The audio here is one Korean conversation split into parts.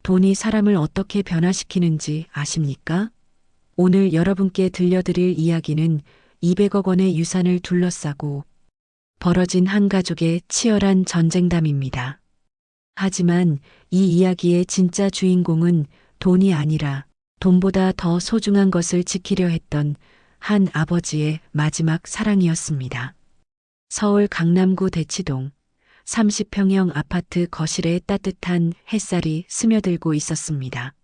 돈이 사람을 어떻게 변화시키는지 아십니까? 오늘 여러분께 들려드릴 이야기는 200억 원의 유산을 둘러싸고 벌어진 한 가족의 치열한 전쟁담입니다. 하지만 이 이야기의 진짜 주인공은 돈이 아니라 돈보다 더 소중한 것을 지키려 했던 한 아버지의 마지막 사랑이었습니다. 서울 강남구 대치동 30평형 아파트 거실에 따뜻한 햇살이 스며들고 있었습니다.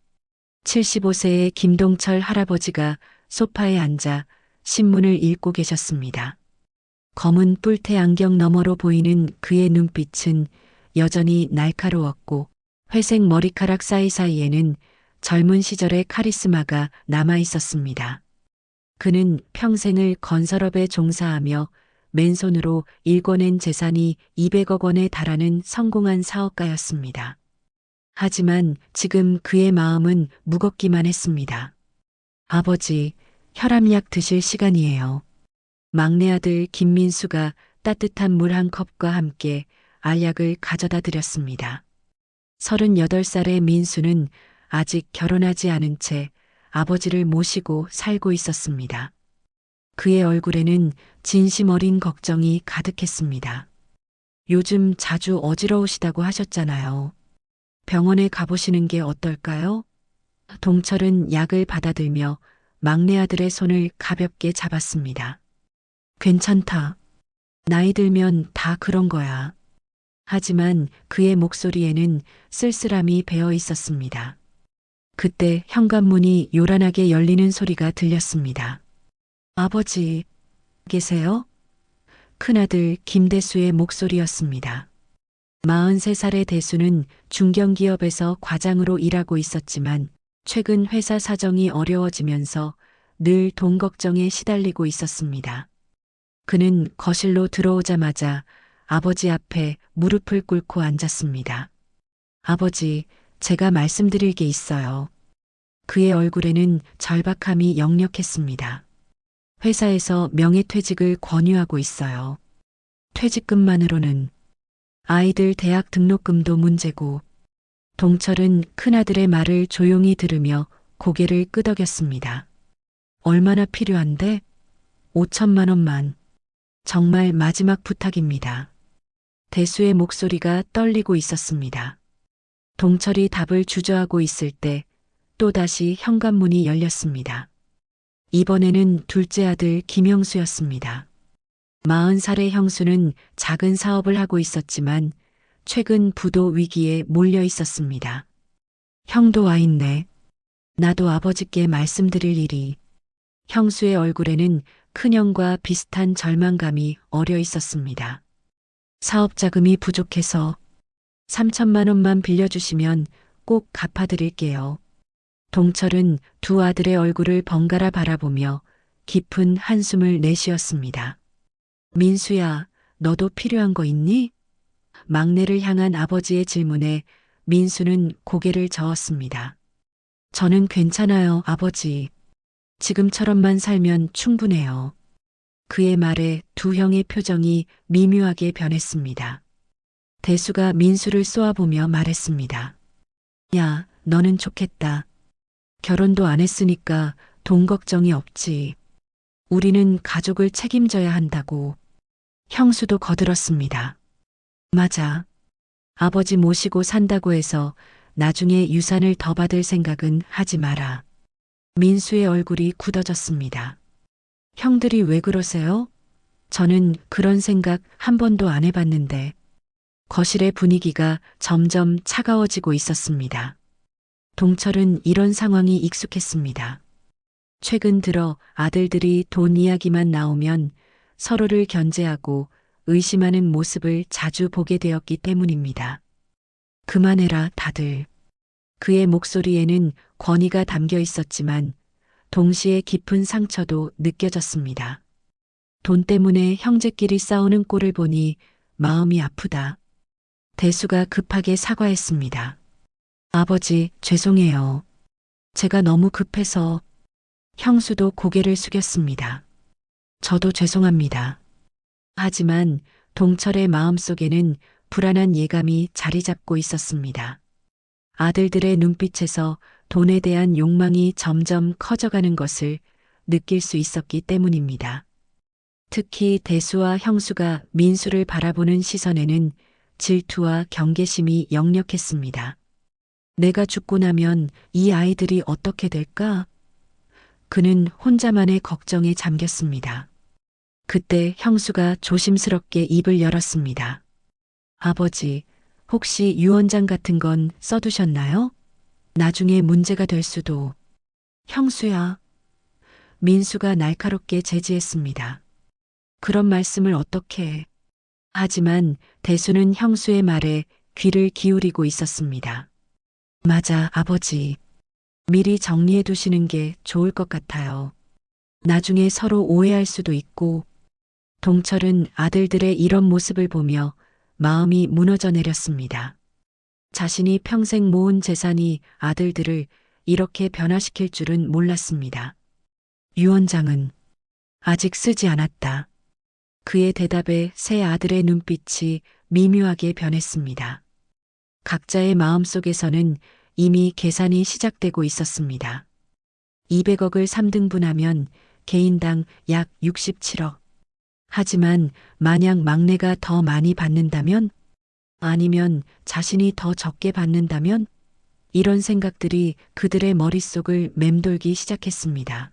75세의 김동철 할아버지가 소파에 앉아 신문을 읽고 계셨습니다. 검은 뿔테 안경 너머로 보이는 그의 눈빛은 여전히 날카로웠고 회색 머리카락 사이사이에는 젊은 시절의 카리스마가 남아 있었습니다. 그는 평생을 건설업에 종사하며 맨손으로 일궈낸 재산이 200억 원에 달하는 성공한 사업가였습니다. 하지만 지금 그의 마음은 무겁기만 했습니다. 아버지, 혈압약 드실 시간이에요. 막내 아들 김민수가 따뜻한 물 한 컵과 함께 알약을 가져다 드렸습니다. 38살의 민수는 아직 결혼하지 않은 채 아버지를 모시고 살고 있었습니다. 그의 얼굴에는 진심 어린 걱정이 가득했습니다. 요즘 자주 어지러우시다고 하셨잖아요. 병원에 가보시는 게 어떨까요? 동철은 약을 받아들며 막내 아들의 손을 가볍게 잡았습니다. 괜찮다. 나이 들면 다 그런 거야. 하지만 그의 목소리에는 쓸쓸함이 배어 있었습니다. 그때 현관문이 요란하게 열리는 소리가 들렸습니다. 아버지, 계세요? 큰아들 김대수의 목소리였습니다. 43살의 대수는 중견기업에서 과장으로 일하고 있었지만 최근 회사 사정이 어려워지면서 늘 돈 걱정에 시달리고 있었습니다. 그는 거실로 들어오자마자 아버지 앞에 무릎을 꿇고 앉았습니다. 아버지, 제가 말씀드릴 게 있어요. 그의 얼굴에는 절박함이 역력했습니다. 회사에서 명예퇴직을 권유하고 있어요. 퇴직금만으로는 아이들 대학 등록금도 문제고. 동철은 큰아들의 말을 조용히 들으며 고개를 끄덕였습니다. 얼마나 필요한데? 5천만 원만. 정말 마지막 부탁입니다. 대수의 목소리가 떨리고 있었습니다. 동철이 답을 주저하고 있을 때 또다시 현관문이 열렸습니다. 이번에는 둘째 아들 김형수였습니다. 40살의 형수는 작은 사업을 하고 있었지만 최근 부도 위기에 몰려 있었습니다. 형도 와 있네. 나도 아버지께 말씀드릴 일이. 형수의 얼굴에는 큰형과 비슷한 절망감이 어려 있었습니다. 사업 자금이 부족해서 3천만 원만 빌려주시면 꼭 갚아드릴게요. 동철은 두 아들의 얼굴을 번갈아 바라보며 깊은 한숨을 내쉬었습니다. 민수야, 너도 필요한 거 있니? 막내를 향한 아버지의 질문에 민수는 고개를 저었습니다. 저는 괜찮아요, 아버지. 지금처럼만 살면 충분해요. 그의 말에 두 형의 표정이 미묘하게 변했습니다. 대수가 민수를 쏘아보며 말했습니다. 야, 너는 좋겠다. 결혼도 안 했으니까 돈 걱정이 없지. 우리는 가족을 책임져야 한다고. 형수도 거들었습니다. 맞아. 아버지 모시고 산다고 해서 나중에 유산을 더 받을 생각은 하지 마라. 민수의 얼굴이 굳어졌습니다. 형들이 왜 그러세요? 저는 그런 생각 한 번도 안 해봤는데. 거실의 분위기가 점점 차가워지고 있었습니다. 동철은 이런 상황이 익숙했습니다. 최근 들어 아들들이 돈 이야기만 나오면 서로를 견제하고 의심하는 모습을 자주 보게 되었기 때문입니다. 그만해라, 다들. 그의 목소리에는 권위가 담겨 있었지만 동시에 깊은 상처도 느껴졌습니다. 돈 때문에 형제끼리 싸우는 꼴을 보니 마음이 아프다. 대수가 급하게 사과했습니다. 아버지, 죄송해요. 제가 너무 급해서. 형수도 고개를 숙였습니다. 저도 죄송합니다. 하지만 동철의 마음속에는 불안한 예감이 자리 잡고 있었습니다. 아들들의 눈빛에서 돈에 대한 욕망이 점점 커져가는 것을 느낄 수 있었기 때문입니다. 특히 대수와 형수가 민수를 바라보는 시선에는 질투와 경계심이 역력했습니다. 내가 죽고 나면 이 아이들이 어떻게 될까? 그는 혼자만의 걱정에 잠겼습니다. 그때 형수가 조심스럽게 입을 열었습니다. 아버지, 혹시 유언장 같은 건 써두셨나요? 나중에 문제가 될 수도. 형수야. 민수가 날카롭게 제지했습니다. 그런 말씀을 어떻게 해. 하지만 대수는 형수의 말에 귀를 기울이고 있었습니다. 맞아, 아버지. 미리 정리해 두시는 게 좋을 것 같아요. 나중에 서로 오해할 수도 있고. 동철은 아들들의 이런 모습을 보며 마음이 무너져 내렸습니다. 자신이 평생 모은 재산이 아들들을 이렇게 변화시킬 줄은 몰랐습니다. 유언장은 아직 쓰지 않았다. 그의 대답에 세 아들의 눈빛이 미묘하게 변했습니다. 각자의 마음속에서는 이미 계산이 시작되고 있었습니다. 200억을 3등분하면 개인당 약 67억. 하지만 만약 막내가 더 많이 받는다면? 아니면 자신이 더 적게 받는다면? 이런 생각들이 그들의 머릿속을 맴돌기 시작했습니다.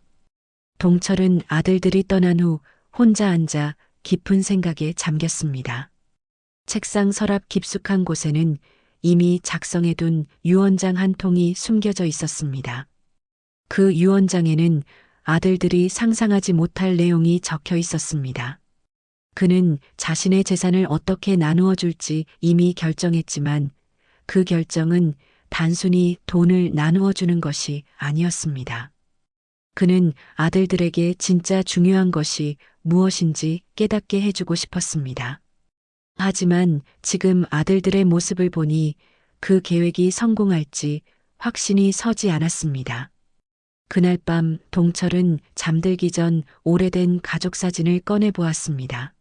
동철은 아들들이 떠난 후 혼자 앉아 깊은 생각에 잠겼습니다. 책상 서랍 깊숙한 곳에는 이미 작성해둔 유언장 한 통이 숨겨져 있었습니다. 그 유언장에는 아들들이 상상하지 못할 내용이 적혀 있었습니다. 그는 자신의 재산을 어떻게 나누어 줄지 이미 결정했지만 그 결정은 단순히 돈을 나누어 주는 것이 아니었습니다. 그는 아들들에게 진짜 중요한 것이 무엇인지 깨닫게 해주고 싶었습니다. 하지만 지금 아들들의 모습을 보니 그 계획이 성공할지 확신이 서지 않았습니다. 그날 밤 동철은 잠들기 전 오래된 가족 사진을 꺼내 보았습니다.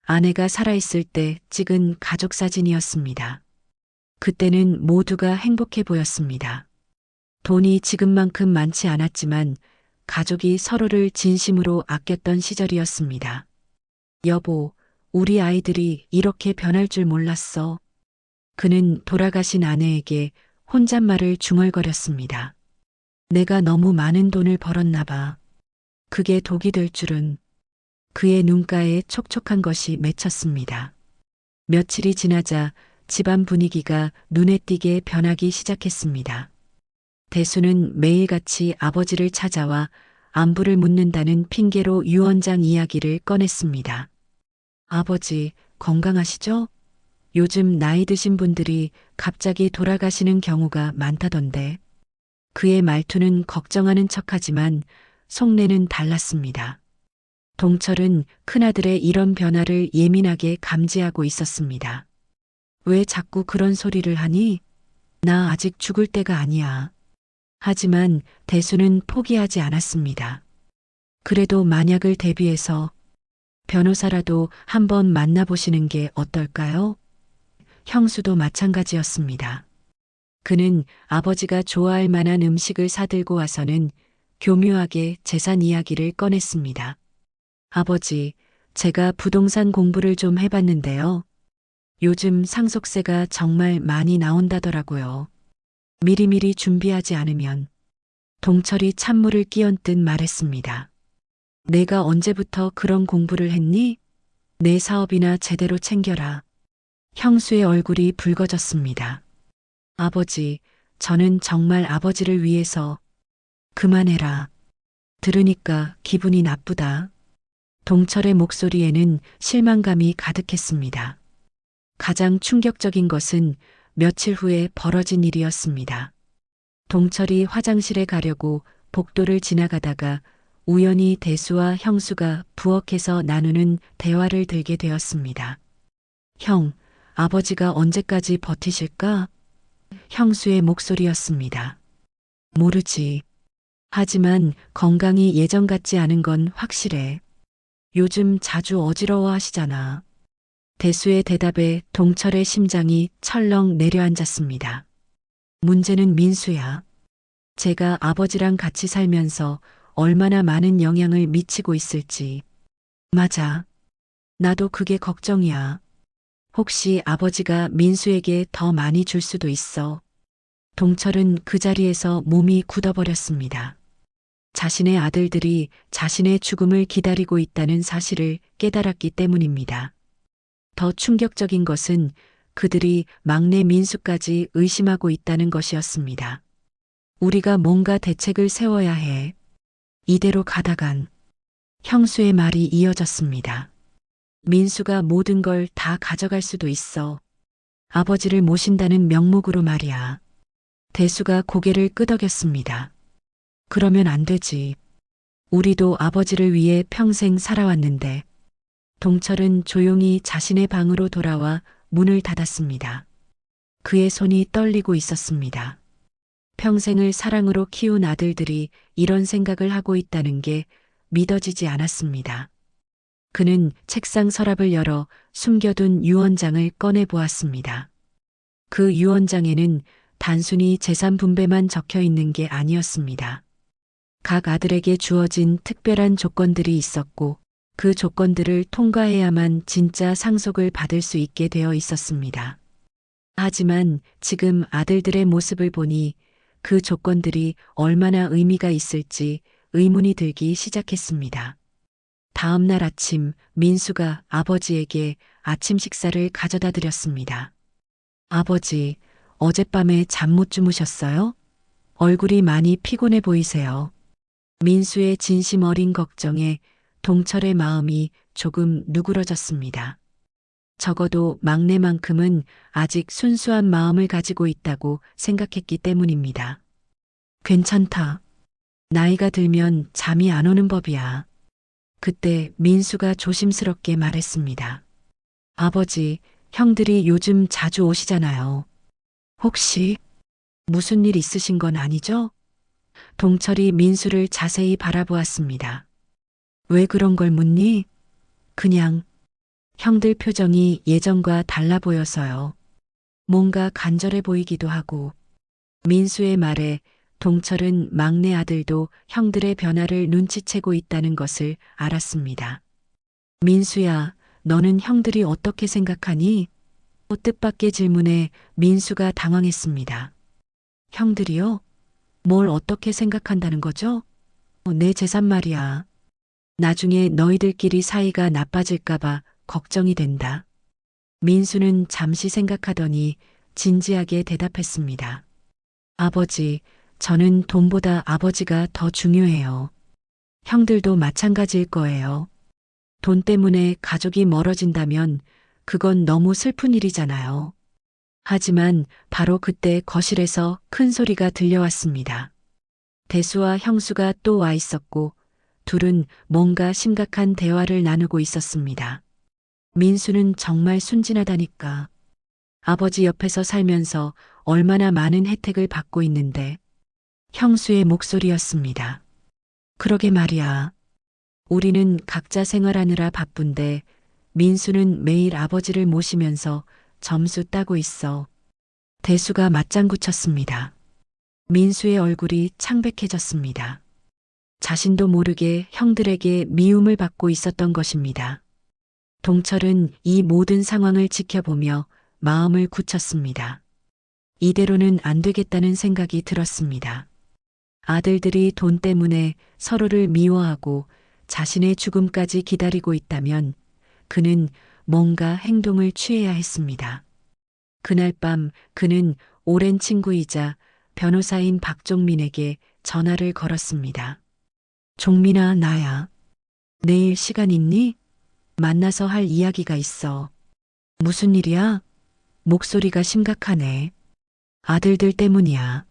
아내가 살아있을 때 찍은 가족 사진이었습니다. 그때는 모두가 행복해 보였습니다. 돈이 지금만큼 많지 않았지만 가족이 서로를 진심으로 아꼈던 시절이었습니다. 여보, 우리 아이들이 이렇게 변할 줄 몰랐어. 그는 돌아가신 아내에게 혼잣말을 중얼거렸습니다. 내가 너무 많은 돈을 벌었나 봐. 그게 독이 될 줄은. 그의 눈가에 촉촉한 것이 맺혔습니다. 며칠이 지나자 집안 분위기가 눈에 띄게 변하기 시작했습니다. 대수는 매일같이 아버지를 찾아와 안부를 묻는다는 핑계로 유언장 이야기를 꺼냈습니다. 아버지, 건강하시죠? 요즘 나이 드신 분들이 갑자기 돌아가시는 경우가 많다던데. 그의 말투는 걱정하는 척하지만 속내는 달랐습니다. 동철은 큰아들의 이런 변화를 예민하게 감지하고 있었습니다. 왜 자꾸 그런 소리를 하니? 나 아직 죽을 때가 아니야. 하지만 대수는 포기하지 않았습니다. 그래도 만약을 대비해서 변호사라도 한번 만나보시는 게 어떨까요? 형수도 마찬가지였습니다. 그는 아버지가 좋아할 만한 음식을 사들고 와서는 교묘하게 재산 이야기를 꺼냈습니다. 아버지, 제가 부동산 공부를 좀 해봤는데요. 요즘 상속세가 정말 많이 나온다더라고요. 미리미리 준비하지 않으면. 동철이 찬물을 끼얹듯 말했습니다. 내가 언제부터 그런 공부를 했니? 내 사업이나 제대로 챙겨라. 형수의 얼굴이 붉어졌습니다. 아버지, 저는 정말 아버지를 위해서. 그만해라. 들으니까 기분이 나쁘다. 동철의 목소리에는 실망감이 가득했습니다. 가장 충격적인 것은 며칠 후에 벌어진 일이었습니다. 동철이 화장실에 가려고 복도를 지나가다가 우연히 대수와 형수가 부엌에서 나누는 대화를 들게 되었습니다. 형, 아버지가 언제까지 버티실까? 형수의 목소리였습니다. 모르지. 하지만 건강이 예전 같지 않은 건 확실해. 요즘 자주 어지러워 하시잖아. 대수의 대답에 동철의 심장이 철렁 내려앉았습니다. 문제는 민수야. 제가 아버지랑 같이 살면서 얼마나 많은 영향을 미치고 있을지. 맞아. 나도 그게 걱정이야. 혹시 아버지가 민수에게 더 많이 줄 수도 있어. 동철은 그 자리에서 몸이 굳어버렸습니다. 자신의 아들들이 자신의 죽음을 기다리고 있다는 사실을 깨달았기 때문입니다. 더 충격적인 것은 그들이 막내 민수까지 의심하고 있다는 것이었습니다. 우리가 뭔가 대책을 세워야 해. 이대로 가다간 형수의 말이 이어졌습니다. 민수가 모든 걸 다 가져갈 수도 있어. 아버지를 모신다는 명목으로 말이야. 대수가 고개를 끄덕였습니다. 그러면 안 되지. 우리도 아버지를 위해 평생 살아왔는데. 동철은 조용히 자신의 방으로 돌아와 문을 닫았습니다. 그의 손이 떨리고 있었습니다. 평생을 사랑으로 키운 아들들이 이런 생각을 하고 있다는 게 믿어지지 않았습니다. 그는 책상 서랍을 열어 숨겨둔 유언장을 꺼내 보았습니다. 그 유언장에는 단순히 재산 분배만 적혀 있는 게 아니었습니다. 각 아들에게 주어진 특별한 조건들이 있었고 그 조건들을 통과해야만 진짜 상속을 받을 수 있게 되어 있었습니다. 하지만 지금 아들들의 모습을 보니 그 조건들이 얼마나 의미가 있을지 의문이 들기 시작했습니다. 다음 날 아침 민수가 아버지에게 아침 식사를 가져다 드렸습니다. 아버지, 어젯밤에 잠 못 주무셨어요? 얼굴이 많이 피곤해 보이세요. 민수의 진심 어린 걱정에 동철의 마음이 조금 누그러졌습니다. 적어도 막내만큼은 아직 순수한 마음을 가지고 있다고 생각했기 때문입니다. 괜찮다. 나이가 들면 잠이 안 오는 법이야. 그때 민수가 조심스럽게 말했습니다. 아버지, 형들이 요즘 자주 오시잖아요. 혹시 무슨 일 있으신 건 아니죠? 동철이 민수를 자세히 바라보았습니다. 왜 그런 걸 묻니? 그냥 형들 표정이 예전과 달라 보여서요. 뭔가 간절해 보이기도 하고. 민수의 말에 동철은 막내 아들도 형들의 변화를 눈치채고 있다는 것을 알았습니다. 민수야, 너는 형들이 어떻게 생각하니? 뜻밖의 질문에 민수가 당황했습니다. 형들이요? 뭘 어떻게 생각한다는 거죠? 내 재산 말이야. 나중에 너희들끼리 사이가 나빠질까봐 걱정이 된다. 민수는 잠시 생각하더니 진지하게 대답했습니다. 아버지, 저는 돈보다 아버지가 더 중요해요. 형들도 마찬가지일 거예요. 돈 때문에 가족이 멀어진다면 그건 너무 슬픈 일이잖아요. 하지만 바로 그때 거실에서 큰 소리가 들려왔습니다. 대수와 형수가 또 와 있었고 둘은 뭔가 심각한 대화를 나누고 있었습니다. 민수는 정말 순진하다니까. 아버지 옆에서 살면서 얼마나 많은 혜택을 받고 있는데. 형수의 목소리였습니다. 그러게 말이야. 우리는 각자 생활하느라 바쁜데 민수는 매일 아버지를 모시면서 점수 따고 있어. 대수가 맞장구 쳤습니다. 민수의 얼굴이 창백해졌습니다. 자신도 모르게 형들에게 미움을 받고 있었던 것입니다. 동철은 이 모든 상황을 지켜보며 마음을 굳혔습니다. 이대로는 안 되겠다는 생각이 들었습니다. 아들들이 돈 때문에 서로를 미워하고 자신의 죽음까지 기다리고 있다면 그는 뭔가 행동을 취해야 했습니다. 그날 밤 그는 오랜 친구이자 변호사인 박종민에게 전화를 걸었습니다. 종민아, 나야. 내일 시간 있니? 만나서 할 이야기가 있어. 무슨 일이야? 목소리가 심각하네. 아들들 때문이야.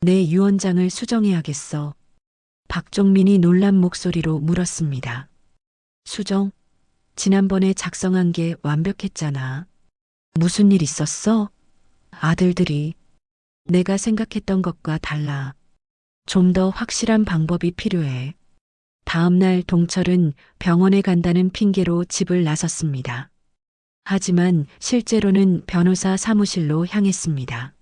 내 유언장을 수정해야겠어. 박종민이 놀란 목소리로 물었습니다. 수정? 지난번에 작성한 게 완벽했잖아. 무슨 일 있었어? 아들들이 내가 생각했던 것과 달라. 좀 더 확실한 방법이 필요해. 다음 날 동철은 병원에 간다는 핑계로 집을 나섰습니다. 하지만 실제로는 변호사 사무실로 향했습니다.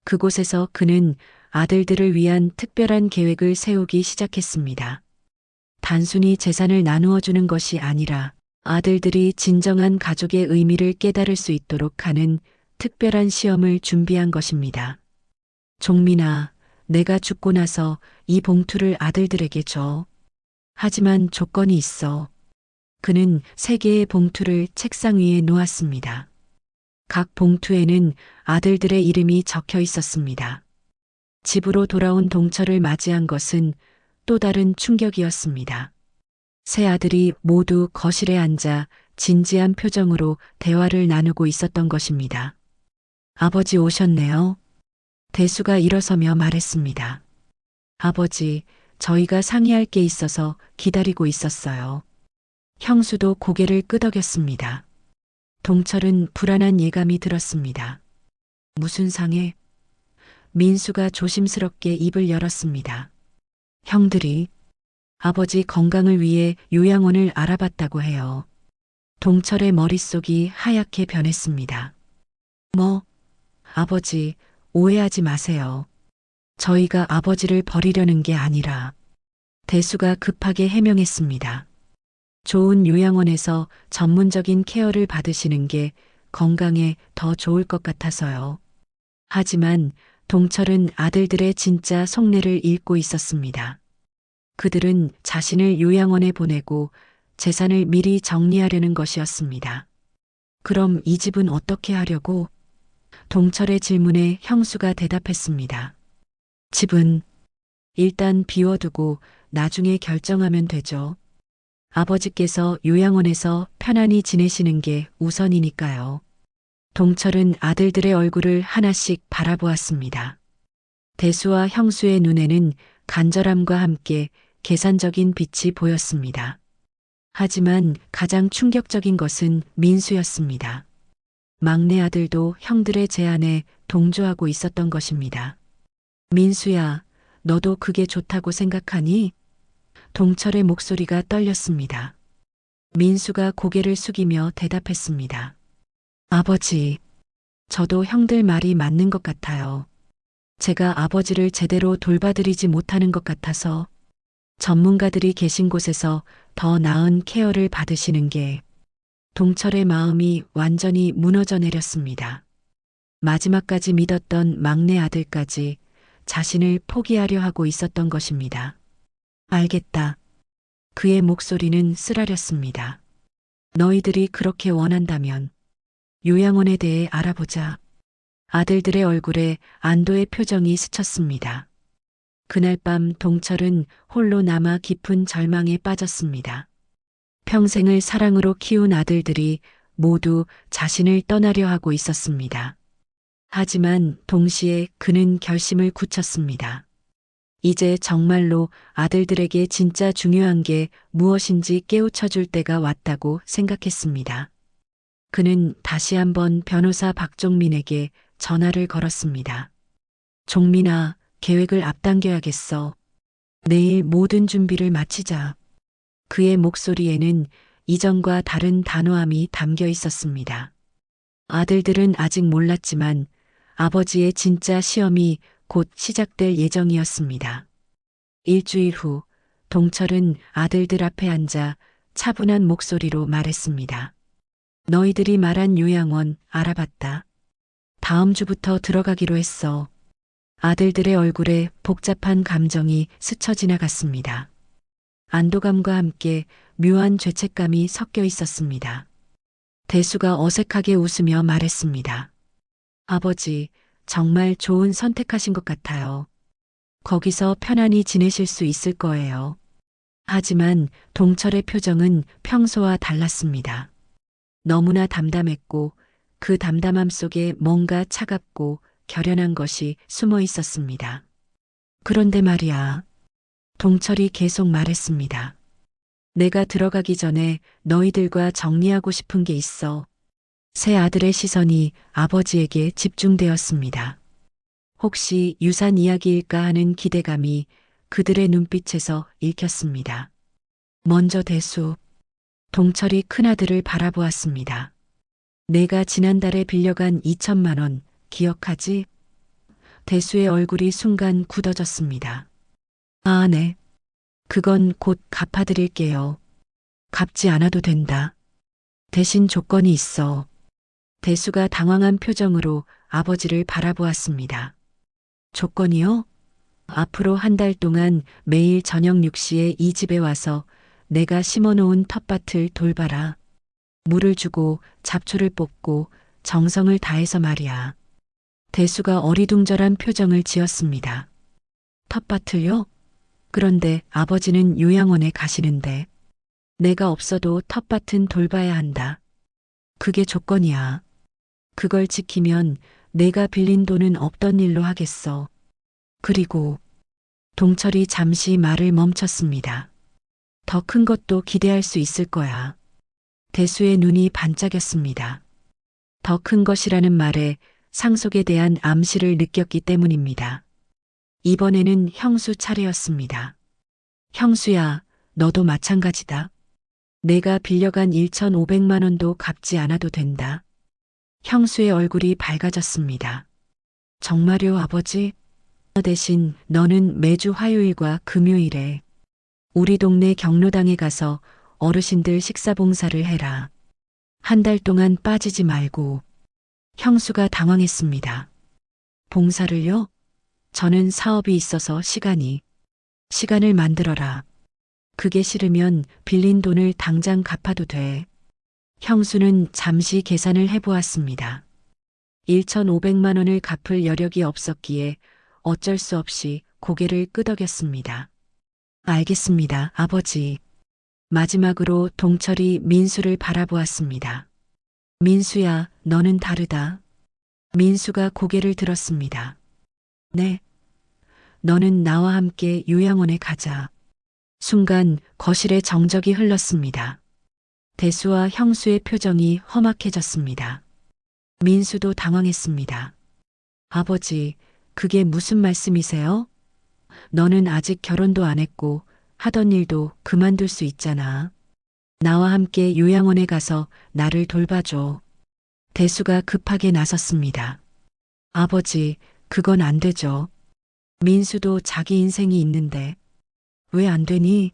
그곳에서 그는 아들들을 위한 특별한 계획을 세우기 시작했습니다. 단순히 재산을 나누어 주는 것이 아니라 아들들이 진정한 가족의 의미를 깨달을 수 있도록 하는 특별한 시험을 준비한 것입니다. 종민아, 내가 죽고 나서 이 봉투를 아들들에게 줘. 하지만 조건이 있어. 그는 3개의 봉투를 책상 위에 놓았습니다. 각 봉투에는 아들들의 이름이 적혀 있었습니다. 집으로 돌아온 동철을 맞이한 것은 또 다른 충격이었습니다. 세 아들이 모두 거실에 앉아 진지한 표정으로 대화를 나누고 있었던 것입니다. 아버지 오셨네요. 대수가 일어서며 말했습니다. 아버지, 저희가 상의할 게 있어서 기다리고 있었어요. 형수도 고개를 끄덕였습니다. 동철은 불안한 예감이 들었습니다. 무슨 상해? 민수가 조심스럽게 입을 열었습니다. 형들이 아버지 건강을 위해 요양원을 알아봤다고 해요. 동철의 머릿속이 하얗게 변했습니다. 뭐? 아버지, 오해하지 마세요. 저희가 아버지를 버리려는 게 아니라 대수가 급하게 해명했습니다. 좋은 요양원에서 전문적인 케어를 받으시는 게 건강에 더 좋을 것 같아서요. 하지만 동철은 아들들의 진짜 속내를 읽고 있었습니다. 그들은 자신을 요양원에 보내고 재산을 미리 정리하려는 것이었습니다. 그럼 이 집은 어떻게 하려고? 동철의 질문에 형수가 대답했습니다. 집은 일단 비워두고 나중에 결정하면 되죠. 아버지께서 요양원에서 편안히 지내시는 게 우선이니까요. 동철은 아들들의 얼굴을 하나씩 바라보았습니다. 대수와 형수의 눈에는 간절함과 함께 계산적인 빛이 보였습니다. 하지만 가장 충격적인 것은 민수였습니다. 막내 아들도 형들의 제안에 동조하고 있었던 것입니다. 민수야, 너도 그게 좋다고 생각하니? 동철의 목소리가 떨렸습니다. 민수가 고개를 숙이며 대답했습니다. 아버지, 저도 형들 말이 맞는 것 같아요. 제가 아버지를 제대로 돌봐드리지 못하는 것 같아서 전문가들이 계신 곳에서 더 나은 케어를 받으시는 게 동철의 마음이 완전히 무너져 내렸습니다. 마지막까지 믿었던 막내 아들까지 자신을 포기하려 하고 있었던 것입니다. 알겠다. 그의 목소리는 쓰라렸습니다. 너희들이 그렇게 원한다면 요양원에 대해 알아보자. 아들들의 얼굴에 안도의 표정이 스쳤습니다. 그날 밤 동철은 홀로 남아 깊은 절망에 빠졌습니다. 평생을 사랑으로 키운 아들들이 모두 자신을 떠나려 하고 있었습니다. 하지만 동시에 그는 결심을 굳혔습니다. 이제 정말로 아들들에게 진짜 중요한 게 무엇인지 깨우쳐 줄 때가 왔다고 생각했습니다. 그는 다시 한번 변호사 박종민에게 전화를 걸었습니다. 종민아, 계획을 앞당겨야겠어. 내일 모든 준비를 마치자. 그의 목소리에는 이전과 다른 단호함이 담겨 있었습니다. 아들들은 아직 몰랐지만 아버지의 진짜 시험이 곧 시작될 예정이었습니다. 일주일 후 동철은 아들들 앞에 앉아 차분한 목소리로 말했습니다. 너희들이 말한 요양원 알아봤다. 다음 주부터 들어가기로 했어. 아들들의 얼굴에 복잡한 감정이 스쳐 지나갔습니다. 안도감과 함께 묘한 죄책감이 섞여 있었습니다. 대수가 어색하게 웃으며 말했습니다. 아버지, 정말 좋은 선택하신 것 같아요. 거기서 편안히 지내실 수 있을 거예요. 하지만 동철의 표정은 평소와 달랐습니다. 너무나 담담했고 그 담담함 속에 뭔가 차갑고 결연한 것이 숨어 있었습니다. 그런데 말이야. 동철이 계속 말했습니다. 내가 들어가기 전에 너희들과 정리하고 싶은 게 있어. 세 아들의 시선이 아버지에게 집중되었습니다. 혹시 유산 이야기일까 하는 기대감이 그들의 눈빛에서 읽혔습니다. 먼저 대수. 동철이 큰아들을 바라보았습니다. 내가 지난달에 빌려간 2천만 원 기억하지? 대수의 얼굴이 순간 굳어졌습니다. 아, 네. 그건 곧 갚아드릴게요. 갚지 않아도 된다. 대신 조건이 있어. 대수가 당황한 표정으로 아버지를 바라보았습니다. 조건이요? 앞으로 한 달 동안 매일 저녁 6시에 이 집에 와서 내가 심어놓은 텃밭을 돌봐라. 물을 주고 잡초를 뽑고 정성을 다해서 말이야. 대수가 어리둥절한 표정을 지었습니다. 텃밭을요? 그런데 아버지는 요양원에 가시는데 내가 없어도 텃밭은 돌봐야 한다. 그게 조건이야. 그걸 지키면 내가 빌린 돈은 없던 일로 하겠어. 그리고 동철이 잠시 말을 멈췄습니다. 더 큰 것도 기대할 수 있을 거야. 대수의 눈이 반짝였습니다. 더 큰 것이라는 말에 상속에 대한 암시를 느꼈기 때문입니다. 이번에는 형수 차례였습니다. 형수야, 너도 마찬가지다. 내가 빌려간 1,500만 원도 갚지 않아도 된다. 형수의 얼굴이 밝아졌습니다. 정말요, 아버지? 대신 너는 매주 화요일과 금요일에 우리 동네 경로당에 가서 어르신들 식사 봉사를 해라. 한 달 동안 빠지지 말고. 형수가 당황했습니다. 봉사를요? 저는 사업이 있어서 시간을 만들어라. 그게 싫으면 빌린 돈을 당장 갚아도 돼. 형수는 잠시 계산을 해보았습니다. 1,500만 원을 갚을 여력이 없었기에 어쩔 수 없이 고개를 끄덕였습니다. 알겠습니다, 아버지. 마지막으로 동철이 민수를 바라보았습니다. 민수야, 너는 다르다. 민수가 고개를 들었습니다. 네. 너는 나와 함께 요양원에 가자. 순간 거실에 정적이 흘렀습니다. 대수와 형수의 표정이 험악해졌습니다. 민수도 당황했습니다. 아버지, 그게 무슨 말씀이세요? 너는 아직 결혼도 안 했고 하던 일도 그만둘 수 있잖아. 나와 함께 요양원에 가서 나를 돌봐줘. 대수가 급하게 나섰습니다. 아버지, 그건 안 되죠. 민수도 자기 인생이 있는데 왜 안 되니?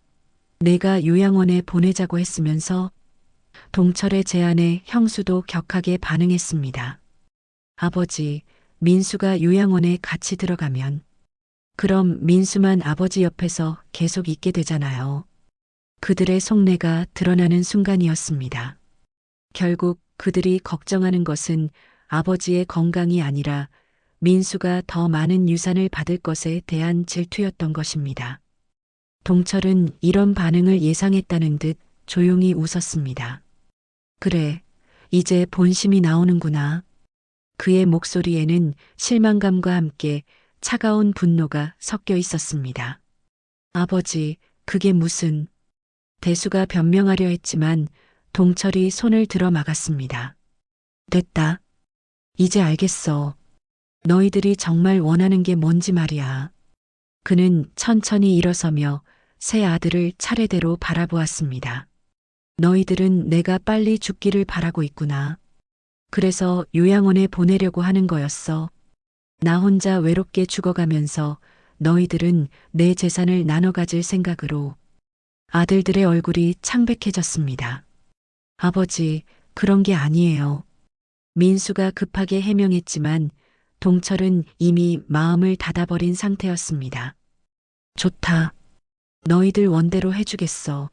내가 요양원에 보내자고 했으면서. 동철의 제안에 형수도 격하게 반응했습니다. 아버지, 민수가 요양원에 같이 들어가면 그럼 민수만 아버지 옆에서 계속 있게 되잖아요. 그들의 속내가 드러나는 순간이었습니다. 결국 그들이 걱정하는 것은 아버지의 건강이 아니라 민수가 더 많은 유산을 받을 것에 대한 질투였던 것입니다. 동철은 이런 반응을 예상했다는 듯 조용히 웃었습니다. 그래, 이제 본심이 나오는구나. 그의 목소리에는 실망감과 함께 차가운 분노가 섞여 있었습니다. 아버지, 그게 무슨... 대수가 변명하려 했지만 동철이 손을 들어 막았습니다. 됐다. 이제 알겠어. 너희들이 정말 원하는 게 뭔지 말이야. 그는 천천히 일어서며 새 아들을 차례대로 바라보았습니다. 너희들은 내가 빨리 죽기를 바라고 있구나. 그래서 요양원에 보내려고 하는 거였어. 나 혼자 외롭게 죽어가면서 너희들은 내 재산을 나눠 가질 생각으로. 아들들의 얼굴이 창백해졌습니다. 아버지, 그런 게 아니에요. 민수가 급하게 해명했지만 동철은 이미 마음을 닫아버린 상태였습니다. 좋다. 너희들 원대로 해주겠어.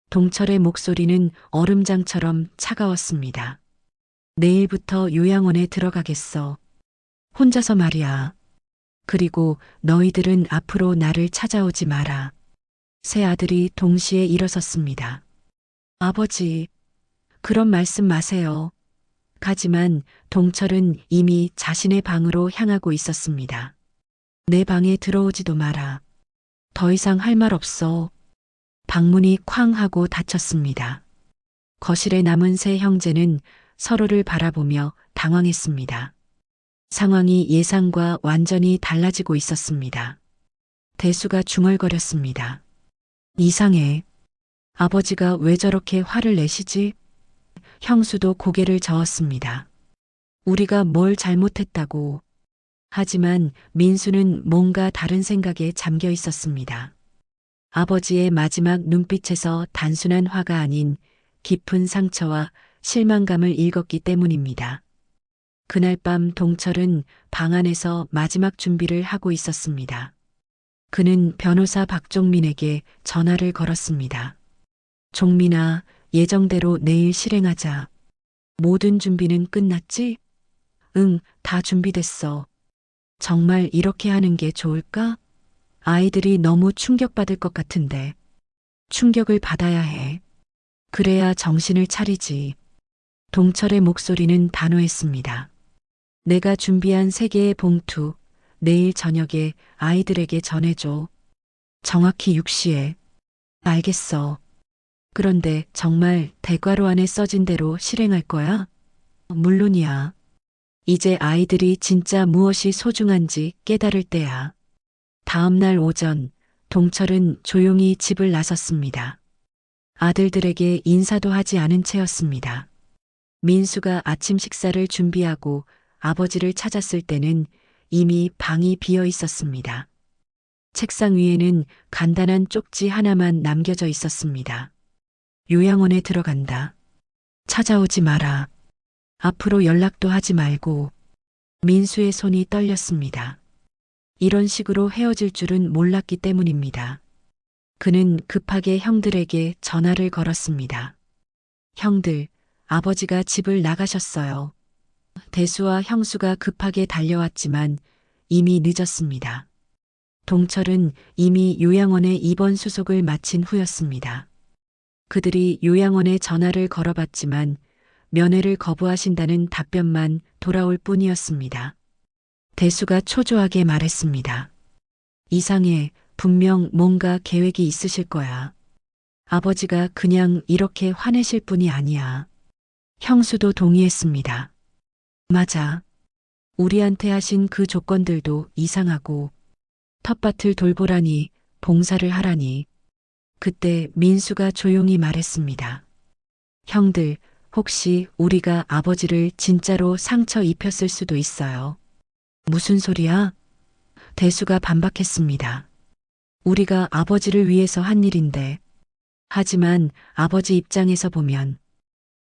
동철의 목소리는 얼음장처럼 차가웠습니다. 내일부터 요양원에 들어가겠어. 혼자서 말이야. 그리고 너희들은 앞으로 나를 찾아오지 마라. 새 아들이 동시에 일어섰습니다. 아버지, 그런 말씀 마세요. 하지만 동철은 이미 자신의 방으로 향하고 있었습니다. 내 방에 들어오지도 마라. 더 이상 할 말 없어. 방문이 쾅 하고 닫혔습니다. 거실에 남은 세 형제는 서로를 바라보며 당황했습니다. 상황이 예상과 완전히 달라지고 있었습니다. 대수가 중얼거렸습니다. 이상해. 아버지가 왜 저렇게 화를 내시지? 형수도 고개를 저었습니다. 우리가 뭘 잘못했다고. 하지만 민수는 뭔가 다른 생각에 잠겨 있었습니다. 아버지의 마지막 눈빛에서 단순한 화가 아닌 깊은 상처와 실망감을 읽었기 때문입니다. 그날 밤 동철은 방 안에서 마지막 준비를 하고 있었습니다. 그는 변호사 박종민에게 전화를 걸었습니다. 종민아, 예정대로 내일 실행하자. 모든 준비는 끝났지? 응, 다 준비됐어. 정말 이렇게 하는 게 좋을까? 아이들이 너무 충격받을 것 같은데. 충격을 받아야 해. 그래야 정신을 차리지. 동철의 목소리는 단호했습니다. 내가 준비한 3개의 봉투, 내일 저녁에 아이들에게 전해줘. 정확히 6시에. 알겠어. 그런데 정말 대괄호 안에 써진 대로 실행할 거야? 물론이야. 이제 아이들이 진짜 무엇이 소중한지 깨달을 때야. 다음 날 오전, 동철은 조용히 집을 나섰습니다. 아들들에게 인사도 하지 않은 채였습니다. 민수가 아침 식사를 준비하고 아버지를 찾았을 때는 이미 방이 비어 있었습니다. 책상 위에는 간단한 쪽지 하나만 남겨져 있었습니다. 요양원에 들어간다. 찾아오지 마라. 앞으로 연락도 하지 말고. 민수의 손이 떨렸습니다. 이런 식으로 헤어질 줄은 몰랐기 때문입니다. 그는 급하게 형들에게 전화를 걸었습니다. 형들, 아버지가 집을 나가셨어요. 대수와 형수가 급하게 달려왔지만 이미 늦었습니다. 동철은 이미 요양원에 입원 수속을 마친 후였습니다. 그들이 요양원에 전화를 걸어봤지만 면회를 거부하신다는 답변만 돌아올 뿐이었습니다. 대수가 초조하게 말했습니다. 이상해, 분명 뭔가 계획이 있으실 거야. 아버지가 그냥 이렇게 화내실 분이 아니야. 형수도 동의했습니다. 맞아. 우리한테 하신 그 조건들도 이상하고 텃밭을 돌보라니, 봉사를 하라니. 그때 민수가 조용히 말했습니다. 형들, 혹시 우리가 아버지를 진짜로 상처 입혔을 수도 있어요. 무슨 소리야? 대수가 반박했습니다. 우리가 아버지를 위해서 한 일인데. 하지만 아버지 입장에서 보면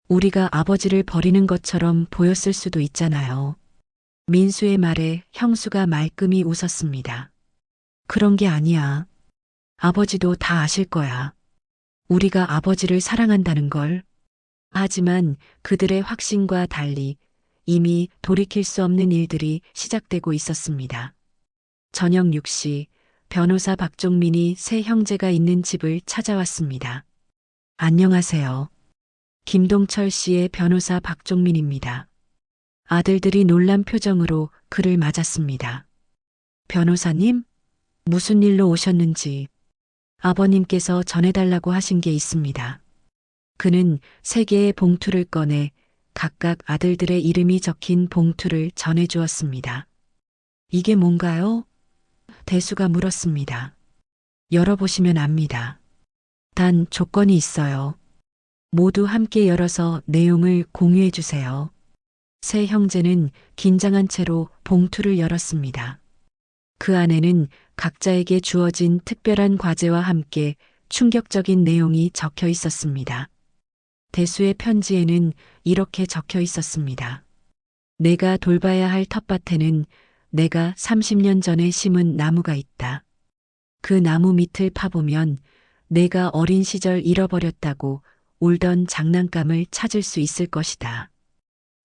우리가 아버지를 버리는 것처럼 보였을 수도 있잖아요. 민수의 말에 형수가 말끔히 웃었습니다. 그런 게 아니야. 아버지도 다 아실 거야. 우리가 아버지를 사랑한다는 걸. 하지만 그들의 확신과 달리 이미 돌이킬 수 없는 일들이 시작되고 있었습니다. 저녁 6시 변호사 박종민이 세 형제가 있는 집을 찾아왔습니다. 안녕하세요. 김동철 씨의 변호사 박종민입니다. 아들들이 놀란 표정으로 그를 맞았습니다. 변호사님? 무슨 일로 오셨는지 아버님께서 전해달라고 하신 게 있습니다. 그는 3개의 봉투를 꺼내 각각 아들들의 이름이 적힌 봉투를 전해주었습니다. 이게 뭔가요? 대수가 물었습니다. 열어보시면 압니다. 단 조건이 있어요. 모두 함께 열어서 내용을 공유해 주세요. 세 형제는 긴장한 채로 봉투를 열었습니다. 그 안에는 각자에게 주어진 특별한 과제와 함께 충격적인 내용이 적혀 있었습니다. 대수의 편지에는 이렇게 적혀 있었습니다. 내가 돌봐야 할 텃밭에는 내가 30년 전에 심은 나무가 있다. 그 나무 밑을 파보면 내가 어린 시절 잃어버렸다고 울던 장난감을 찾을 수 있을 것이다.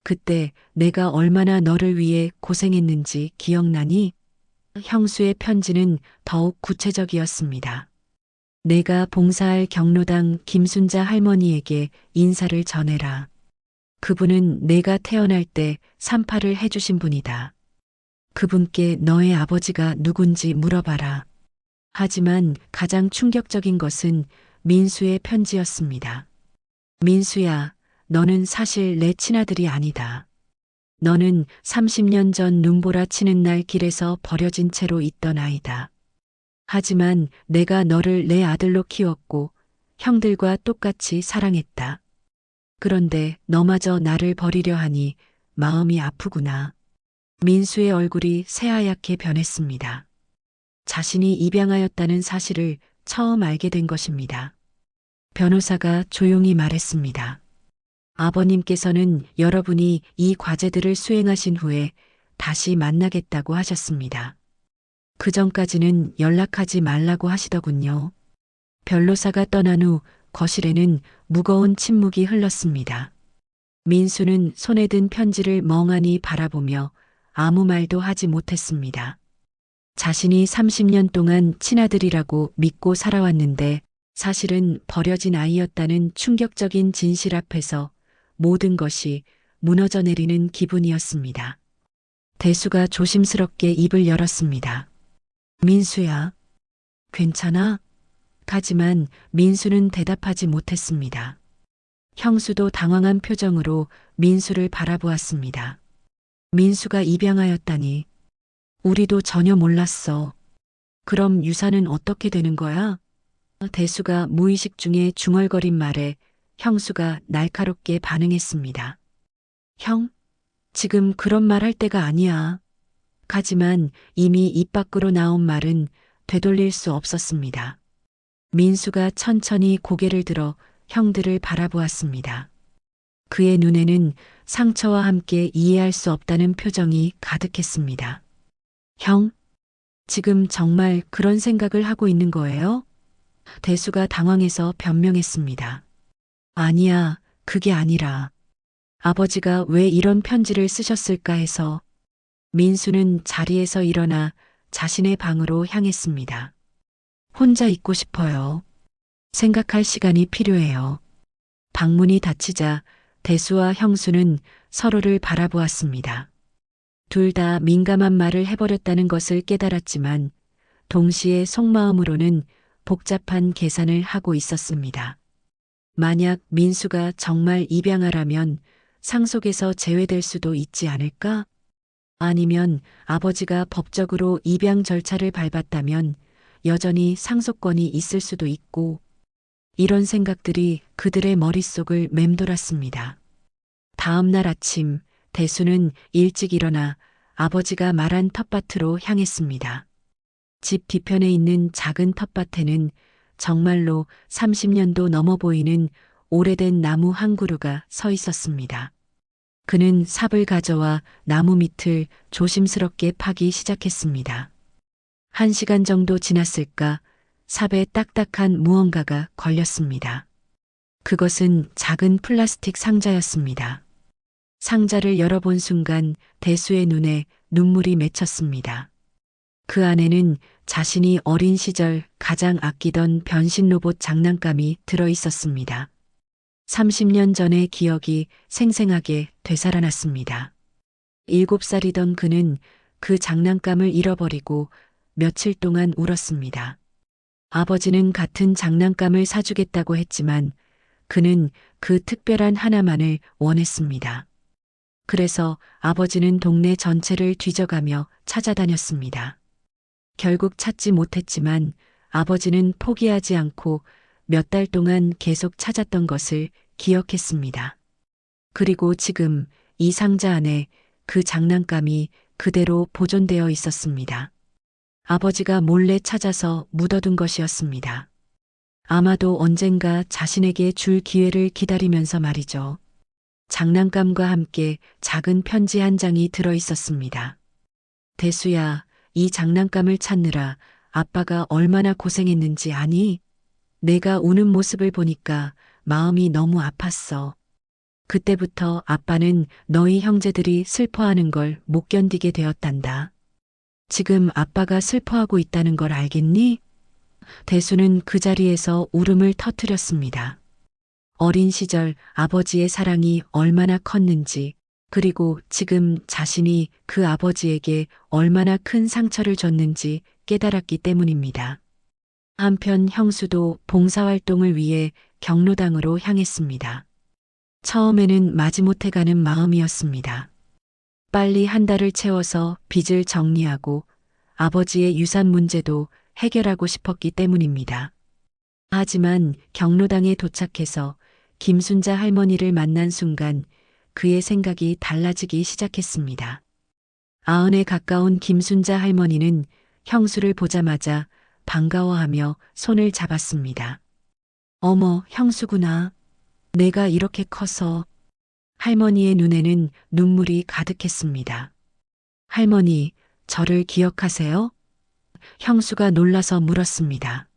그때 내가 얼마나 너를 위해 고생했는지 기억나니? 형수의 편지는 더욱 구체적이었습니다. 내가 봉사할 경로당 김순자 할머니에게 인사를 전해라. 그분은 내가 태어날 때 산파를 해주신 분이다. 그분께 너의 아버지가 누군지 물어봐라. 하지만 가장 충격적인 것은 민수의 편지였습니다. 민수야, 너는 사실 내 친아들이 아니다. 너는 30년 전 눈보라 치는 날 길에서 버려진 채로 있던 아이다. 하지만 내가 너를 내 아들로 키웠고 형들과 똑같이 사랑했다. 그런데 너마저 나를 버리려 하니 마음이 아프구나. 민수의 얼굴이 새하얗게 변했습니다. 자신이 입양하였다는 사실을 처음 알게 된 것입니다. 변호사가 조용히 말했습니다. 아버님께서는 여러분이 이 과제들을 수행하신 후에 다시 만나겠다고 하셨습니다. 그 전까지는 연락하지 말라고 하시더군요. 변호사가 떠난 후 거실에는 무거운 침묵이 흘렀습니다. 민수는 손에 든 편지를 멍하니 바라보며 아무 말도 하지 못했습니다. 자신이 30년 동안 친아들이라고 믿고 살아왔는데 사실은 버려진 아이였다는 충격적인 진실 앞에서 모든 것이 무너져 내리는 기분이었습니다. 대수가 조심스럽게 입을 열었습니다. 민수야, 괜찮아? 하지만 민수는 대답하지 못했습니다. 형수도 당황한 표정으로 민수를 바라보았습니다. 민수가 입양하였다니. 우리도 전혀 몰랐어. 그럼 유산은 어떻게 되는 거야? 대수가 무의식 중에 중얼거린 말에 형수가 날카롭게 반응했습니다. 형, 지금 그런 말 할 때가 아니야. 하지만 이미 입 밖으로 나온 말은 되돌릴 수 없었습니다. 민수가 천천히 고개를 들어 형들을 바라보았습니다. 그의 눈에는 상처와 함께 이해할 수 없다는 표정이 가득했습니다. 형, 지금 정말 그런 생각을 하고 있는 거예요? 대수가 당황해서 변명했습니다. 아니야, 그게 아니라 아버지가 왜 이런 편지를 쓰셨을까 해서. 민수는 자리에서 일어나 자신의 방으로 향했습니다. 혼자 있고 싶어요. 생각할 시간이 필요해요. 방문이 닫히자 대수와 형수는 서로를 바라보았습니다. 둘 다 민감한 말을 해버렸다는 것을 깨달았지만 동시에 속마음으로는 복잡한 계산을 하고 있었습니다. 만약 민수가 정말 입양하라면 상속에서 제외될 수도 있지 않을까? 아니면 아버지가 법적으로 입양 절차를 밟았다면 여전히 상속권이 있을 수도 있고, 이런 생각들이 그들의 머릿속을 맴돌았습니다. 다음 날 아침 대수는 일찍 일어나 아버지가 말한 텃밭으로 향했습니다. 집 뒤편에 있는 작은 텃밭에는 정말로 30년도 넘어 보이는 오래된 나무 한 그루가 서 있었습니다. 그는 삽을 가져와 나무 밑을 조심스럽게 파기 시작했습니다. 1시간 정도 지났을까 삽에 딱딱한 무언가가 걸렸습니다. 그것은 작은 플라스틱 상자였습니다. 상자를 열어본 순간 대수의 눈에 눈물이 맺혔습니다. 그 안에는 자신이 어린 시절 가장 아끼던 변신 로봇 장난감이 들어 있었습니다. 30년 전의 기억이 생생하게 되살아났습니다. 7살이던 그는 그 장난감을 잃어버리고 며칠 동안 울었습니다. 아버지는 같은 장난감을 사주겠다고 했지만 그는 그 특별한 하나만을 원했습니다. 그래서 아버지는 동네 전체를 뒤져가며 찾아다녔습니다. 결국 찾지 못했지만 아버지는 포기하지 않고 몇 달 동안 계속 찾았던 것을 기억했습니다. 그리고 지금 이 상자 안에 그 장난감이 그대로 보존되어 있었습니다. 아버지가 몰래 찾아서 묻어둔 것이었습니다. 아마도 언젠가 자신에게 줄 기회를 기다리면서 말이죠. 장난감과 함께 작은 편지 한 장이 들어 있었습니다. 대수야, 이 장난감을 찾느라 아빠가 얼마나 고생했는지 아니? 내가 우는 모습을 보니까 마음이 너무 아팠어. 그때부터 아빠는 너희 형제들이 슬퍼하는 걸 못 견디게 되었단다. 지금 아빠가 슬퍼하고 있다는 걸 알겠니? 대수는 그 자리에서 울음을 터뜨렸습니다. 어린 시절 아버지의 사랑이 얼마나 컸는지, 그리고 지금 자신이 그 아버지에게 얼마나 큰 상처를 줬는지 깨달았기 때문입니다. 한편 형수도 봉사활동을 위해 경로당으로 향했습니다. 처음에는 마지못해 가는 마음이었습니다. 빨리 한 달을 채워서 빚을 정리하고 아버지의 유산 문제도 해결하고 싶었기 때문입니다. 하지만 경로당에 도착해서 김순자 할머니를 만난 순간 그의 생각이 달라지기 시작했습니다. 아흔에 가까운 김순자 할머니는 형수를 보자마자 반가워하며 손을 잡았습니다. 어머, 형수구나. 내가 이렇게 커서. 할머니의 눈에는 눈물이 가득했습니다. 할머니, 저를 기억하세요? 형수가 놀라서 물었습니다.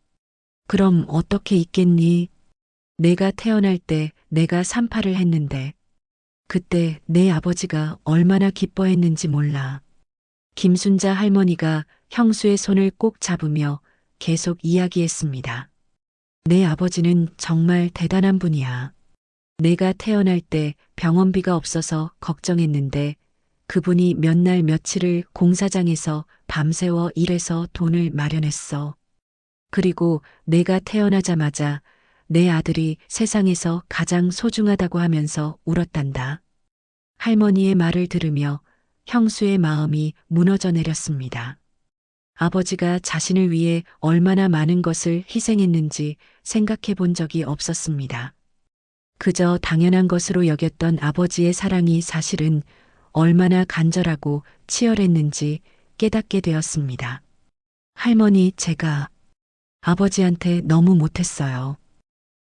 그럼 어떻게 있겠니? 내가 태어날 때 내가 산파를 했는데 그때 내 아버지가 얼마나 기뻐했는지 몰라. 김순자 할머니가 형수의 손을 꼭 잡으며 계속 이야기했습니다. 내 아버지는 정말 대단한 분이야. 내가 태어날 때 병원비가 없어서 걱정했는데 그분이 몇 날 며칠을 공사장에서 밤새워 일해서 돈을 마련했어. 그리고 내가 태어나자마자 내 아들이 세상에서 가장 소중하다고 하면서 울었단다. 할머니의 말을 들으며 형수의 마음이 무너져 내렸습니다. 아버지가 자신을 위해 얼마나 많은 것을 희생했는지 생각해 본 적이 없었습니다. 그저 당연한 것으로 여겼던 아버지의 사랑이 사실은 얼마나 간절하고 치열했는지 깨닫게 되었습니다. 할머니, 제가 아버지한테 너무 못했어요.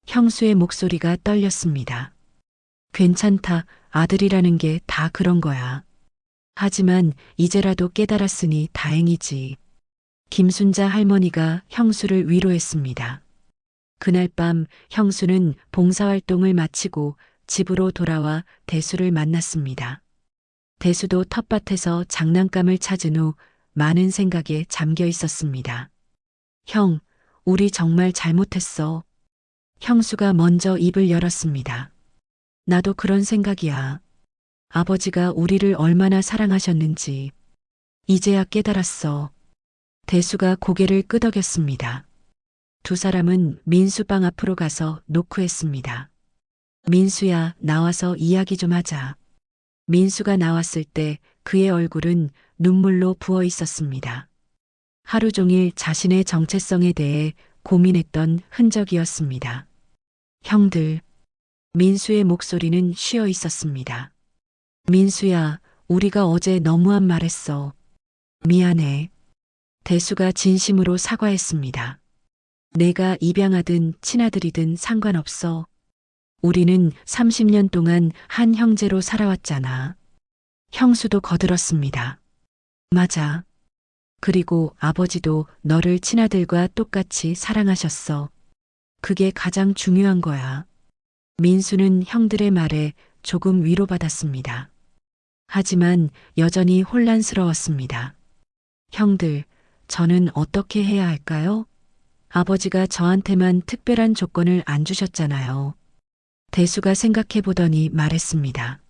형수의 목소리가 떨렸습니다. 괜찮다, 아들이라는 게 다 그런 거야. 하지만 이제라도 깨달았으니 다행이지. 김순자 할머니가 형수를 위로했습니다. 그날 밤 형수는 봉사활동을 마치고 집으로 돌아와 대수를 만났습니다. 대수도 텃밭에서 장난감을 찾은 후 많은 생각에 잠겨 있었습니다. 형, 우리 정말 잘못했어. 형수가 먼저 입을 열었습니다. 나도 그런 생각이야. 아버지가 우리를 얼마나 사랑하셨는지 이제야 깨달았어. 대수가 고개를 끄덕였습니다. 두 사람은 민수방 앞으로 가서 노크했습니다. 민수야, 나와서 이야기 좀 하자. 민수가 나왔을 때 그의 얼굴은 눈물로 부어 있었습니다. 하루 종일 자신의 정체성에 대해 고민했던 흔적이었습니다. 형들, 민수의 목소리는 쉬어 있었습니다. 민수야, 우리가 어제 너무한 말했어. 미안해. 대수가 진심으로 사과했습니다. 내가 입양하든 친아들이든 상관없어. 우리는 30년 동안 한 형제로 살아왔잖아. 형수도 거들었습니다. 맞아. 그리고 아버지도 너를 친아들과 똑같이 사랑하셨어. 그게 가장 중요한 거야. 민수는 형들의 말에 조금 위로받았습니다. 하지만 여전히 혼란스러웠습니다. 형들, 저는 어떻게 해야 할까요? 아버지가 저한테만 특별한 조건을 안 주셨잖아요. 대수가 생각해 보더니 말했습니다.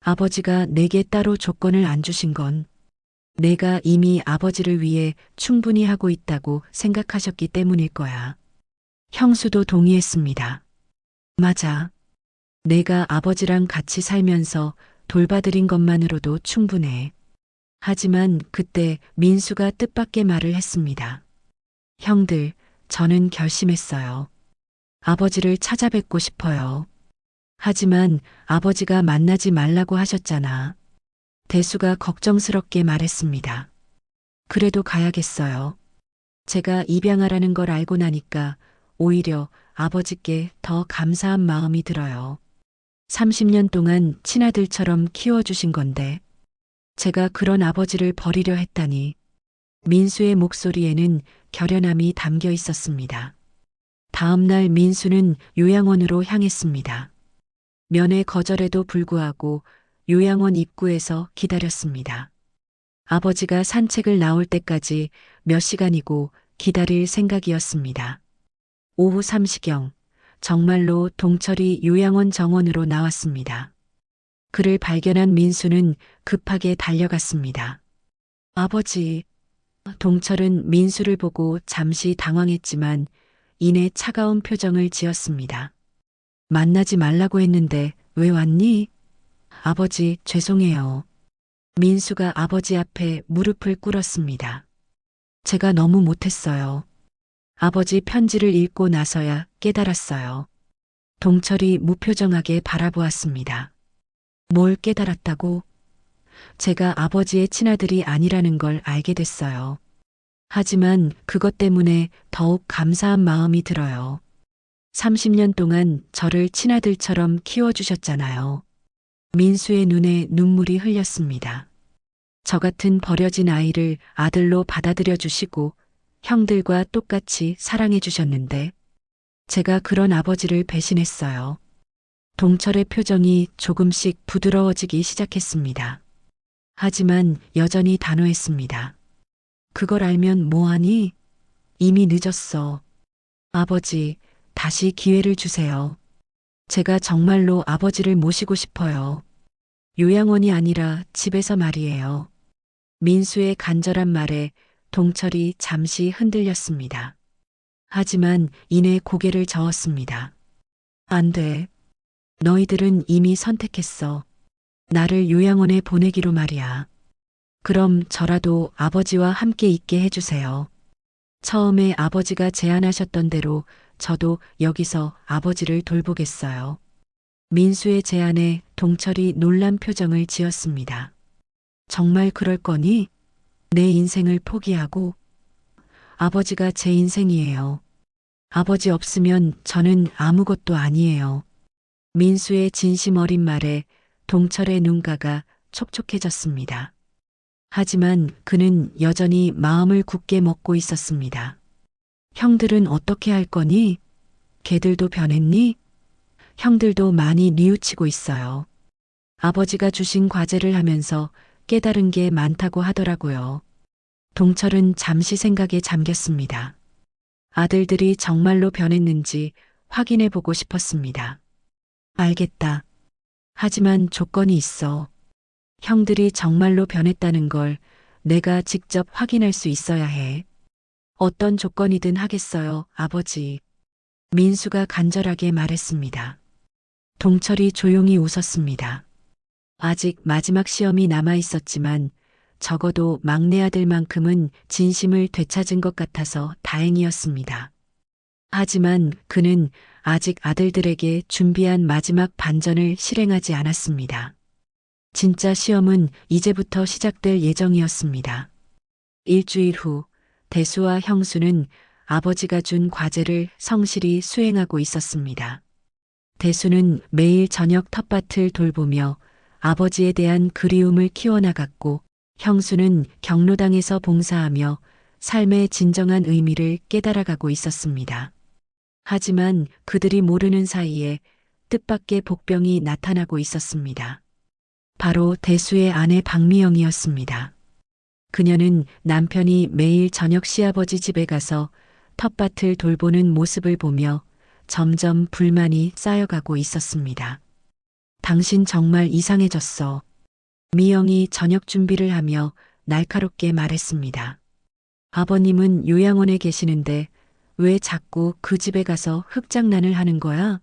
아버지가 내게 따로 조건을 안 주신 건 내가 이미 아버지를 위해 충분히 하고 있다고 생각하셨기 때문일 거야. 형수도 동의했습니다. 맞아. 내가 아버지랑 같이 살면서 돌봐드린 것만으로도 충분해. 하지만 그때 민수가 뜻밖의 말을 했습니다. 형들, 저는 결심했어요. 아버지를 찾아뵙고 싶어요. 하지만 아버지가 만나지 말라고 하셨잖아. 대수가 걱정스럽게 말했습니다. 그래도 가야겠어요. 제가 입양하라는 걸 알고 나니까 오히려 아버지께 더 감사한 마음이 들어요. 30년 동안 친아들처럼 키워주신 건데 제가 그런 아버지를 버리려 했다니. 민수의 목소리에는 결연함이 담겨 있었습니다. 다음 날 민수는 요양원으로 향했습니다. 면회 거절에도 불구하고 요양원 입구에서 기다렸습니다. 아버지가 산책을 나올 때까지 몇 시간이고 기다릴 생각이었습니다. 오후 3시경 정말로 동철이 요양원 정원으로 나왔습니다. 그를 발견한 민수는 급하게 달려갔습니다. 아버지. 동철은 민수를 보고 잠시 당황했지만 이내 차가운 표정을 지었습니다. 만나지 말라고 했는데 왜 왔니? 아버지, 죄송해요. 민수가 아버지 앞에 무릎을 꿇었습니다. 제가 너무 못했어요. 아버지 편지를 읽고 나서야 깨달았어요. 동철이 무표정하게 바라보았습니다. 뭘 깨달았다고? 제가 아버지의 친아들이 아니라는 걸 알게 됐어요. 하지만 그것 때문에 더욱 감사한 마음이 들어요. 30년 동안 저를 친아들처럼 키워주셨잖아요. 민수의 눈에 눈물이 흘렸습니다. 저 같은 버려진 아이를 아들로 받아들여 주시고 형들과 똑같이 사랑해 주셨는데 제가 그런 아버지를 배신했어요. 동철의 표정이 조금씩 부드러워지기 시작했습니다. 하지만 여전히 단호했습니다. 그걸 알면 뭐하니? 이미 늦었어. 아버지, 다시 기회를 주세요. 제가 정말로 아버지를 모시고 싶어요. 요양원이 아니라 집에서 말이에요. 민수의 간절한 말에 동철이 잠시 흔들렸습니다. 하지만 이내 고개를 저었습니다. 안 돼. 너희들은 이미 선택했어. 나를 요양원에 보내기로 말이야. 그럼 저라도 아버지와 함께 있게 해주세요. 처음에 아버지가 제안하셨던 대로 저도 여기서 아버지를 돌보겠어요. 민수의 제안에 동철이 놀란 표정을 지었습니다. 정말 그럴 거니? 내 인생을 포기하고? 아버지가 제 인생이에요. 아버지 없으면 저는 아무것도 아니에요. 민수의 진심 어린 말에 동철의 눈가가 촉촉해졌습니다. 하지만 그는 여전히 마음을 굳게 먹고 있었습니다. 형들은 어떻게 할 거니? 걔들도 변했니? 형들도 많이 뉘우치고 있어요. 아버지가 주신 과제를 하면서 깨달은 게 많다고 하더라고요. 동철은 잠시 생각에 잠겼습니다. 아들들이 정말로 변했는지 확인해 보고 싶었습니다. 알겠다. 하지만 조건이 있어. 형들이 정말로 변했다는 걸 내가 직접 확인할 수 있어야 해. 어떤 조건이든 하겠어요, 아버지. 민수가 간절하게 말했습니다. 동철이 조용히 웃었습니다. 아직 마지막 시험이 남아 있었지만 적어도 막내 아들만큼은 진심을 되찾은 것 같아서 다행이었습니다. 하지만 그는 아직 아들들에게 준비한 마지막 반전을 실행하지 않았습니다. 진짜 시험은 이제부터 시작될 예정이었습니다. 일주일 후 대수와 형수는 아버지가 준 과제를 성실히 수행하고 있었습니다. 대수는 매일 저녁 텃밭을 돌보며 아버지에 대한 그리움을 키워나갔고 형수는 경로당에서 봉사하며 삶의 진정한 의미를 깨달아가고 있었습니다. 하지만 그들이 모르는 사이에 뜻밖의 복병이 나타나고 있었습니다. 바로 대수의 아내 박미영이었습니다. 그녀는 남편이 매일 저녁 시아버지 집에 가서 텃밭을 돌보는 모습을 보며 점점 불만이 쌓여가고 있었습니다. 당신 정말 이상해졌어. 미영이 저녁 준비를 하며 날카롭게 말했습니다. 아버님은 요양원에 계시는데 왜 자꾸 그 집에 가서 흙장난을 하는 거야?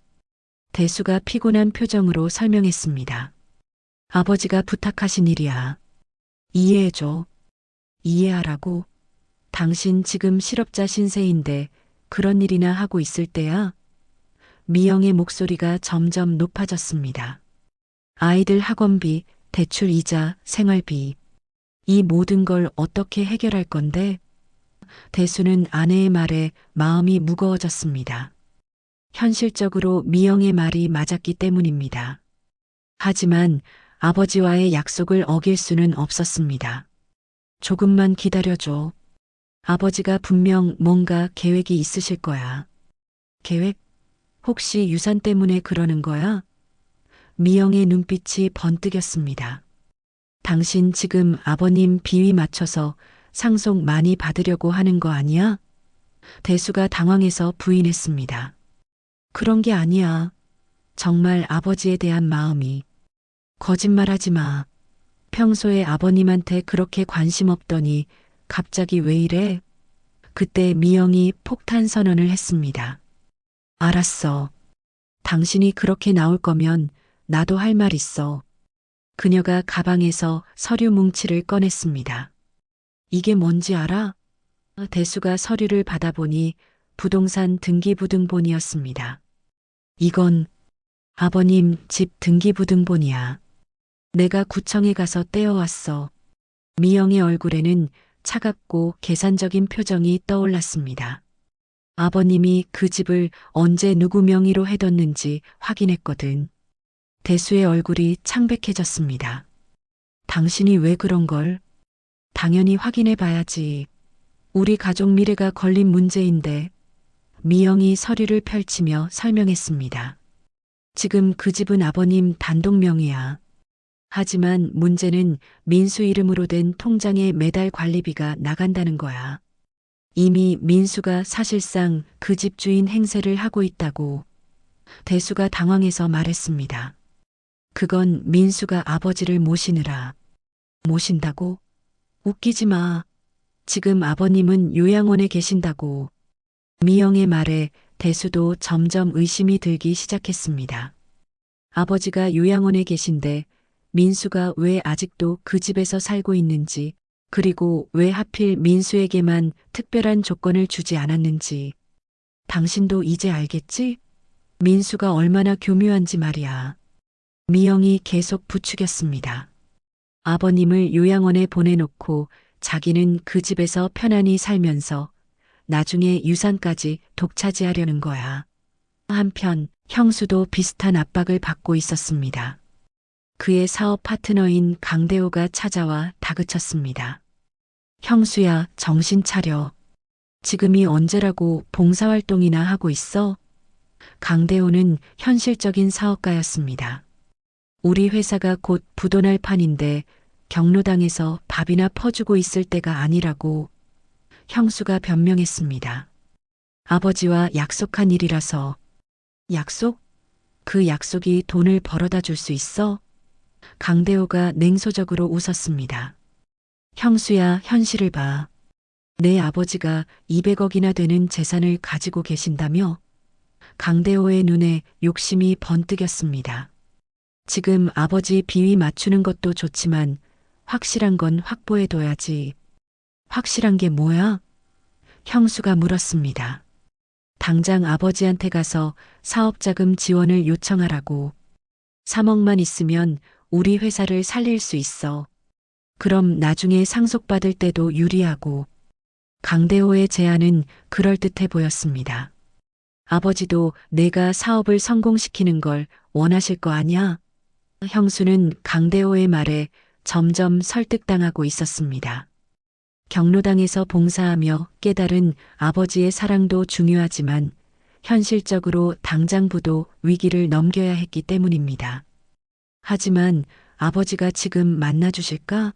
대수가 피곤한 표정으로 설명했습니다. 아버지가 부탁하신 일이야. 이해해줘. 이해하라고. 당신 지금 실업자 신세인데 그런 일이나 하고 있을 때야? 미영의 목소리가 점점 높아졌습니다. 아이들 학원비, 대출 이자, 생활비. 이 모든 걸 어떻게 해결할 건데? 대수는 아내의 말에 마음이 무거워졌습니다. 현실적으로 미영의 말이 맞았기 때문입니다. 하지만 아버지와의 약속을 어길 수는 없었습니다. 조금만 기다려줘. 아버지가 분명 뭔가 계획이 있으실 거야. 계획? 혹시 유산 때문에 그러는 거야? 미영의 눈빛이 번뜩였습니다. 당신 지금 아버님 비위 맞춰서 상속 많이 받으려고 하는 거 아니야? 대수가 당황해서 부인했습니다. 그런 게 아니야. 정말 아버지에 대한 마음이. 거짓말하지 마. 평소에 아버님한테 그렇게 관심 없더니 갑자기 왜 이래? 그때 미영이 폭탄 선언을 했습니다. 알았어. 당신이 그렇게 나올 거면 나도 할 말 있어. 그녀가 가방에서 서류 뭉치를 꺼냈습니다. 이게 뭔지 알아? 대수가 서류를 받아보니 부동산 등기부등본이었습니다. 이건 아버님 집 등기부등본이야. 내가 구청에 가서 떼어왔어. 미영의 얼굴에는 차갑고 계산적인 표정이 떠올랐습니다. 아버님이 그 집을 언제 누구 명의로 해뒀는지 확인했거든. 대수의 얼굴이 창백해졌습니다. 당신이 왜 그런 걸? 당연히 확인해 봐야지. 우리 가족 미래가 걸린 문제인데. 미영이 서류를 펼치며 설명했습니다. 지금 그 집은 아버님 단독 명의야. 하지만 문제는 민수 이름으로 된 통장에 매달 관리비가 나간다는 거야. 이미 민수가 사실상 그 집 주인 행세를 하고 있다고. 대수가 당황해서 말했습니다. 그건 민수가 아버지를 모시느라. 모신다고? 웃기지 마. 지금 아버님은 요양원에 계신다고. 미영의 말에 대수도 점점 의심이 들기 시작했습니다. 아버지가 요양원에 계신데 민수가 왜 아직도 그 집에서 살고 있는지, 그리고 왜 하필 민수에게만 특별한 조건을 주지 않았는지. 당신도 이제 알겠지? 민수가 얼마나 교묘한지 말이야. 미영이 계속 부추겼습니다. 아버님을 요양원에 보내놓고 자기는 그 집에서 편안히 살면서 나중에 유산까지 독차지하려는 거야. 한편 형수도 비슷한 압박을 받고 있었습니다. 그의 사업 파트너인 강대호가 찾아와 다그쳤습니다. 형수야, 정신 차려. 지금이 언제라고 봉사활동이나 하고 있어? 강대호는 현실적인 사업가였습니다. 우리 회사가 곧 부도날 판인데 경로당에서 밥이나 퍼주고 있을 때가 아니라고. 형수가 변명했습니다. 아버지와 약속한 일이라서. 약속? 그 약속이 돈을 벌어다 줄 수 있어? 강대호가 냉소적으로 웃었습니다. 형수야, 현실을 봐. 내 아버지가 200억이나 되는 재산을 가지고 계신다며? 강대호의 눈에 욕심이 번뜩였습니다. 지금 아버지 비위 맞추는 것도 좋지만 확실한 건 확보해둬야지. 확실한 게 뭐야? 형수가 물었습니다. 당장 아버지한테 가서 사업자금 지원을 요청하라고. 3억만 있으면 우리 회사를 살릴 수 있어. 그럼 나중에 상속받을 때도 유리하고. 강대호의 제안은 그럴듯해 보였습니다. 아버지도 내가 사업을 성공시키는 걸 원하실 거 아냐? 형수는 강대호의 말에 점점 설득당하고 있었습니다. 경로당에서 봉사하며 깨달은 아버지의 사랑도 중요하지만 현실적으로 당장 부도 위기를 넘겨야 했기 때문입니다. 하지만 아버지가 지금 만나주실까?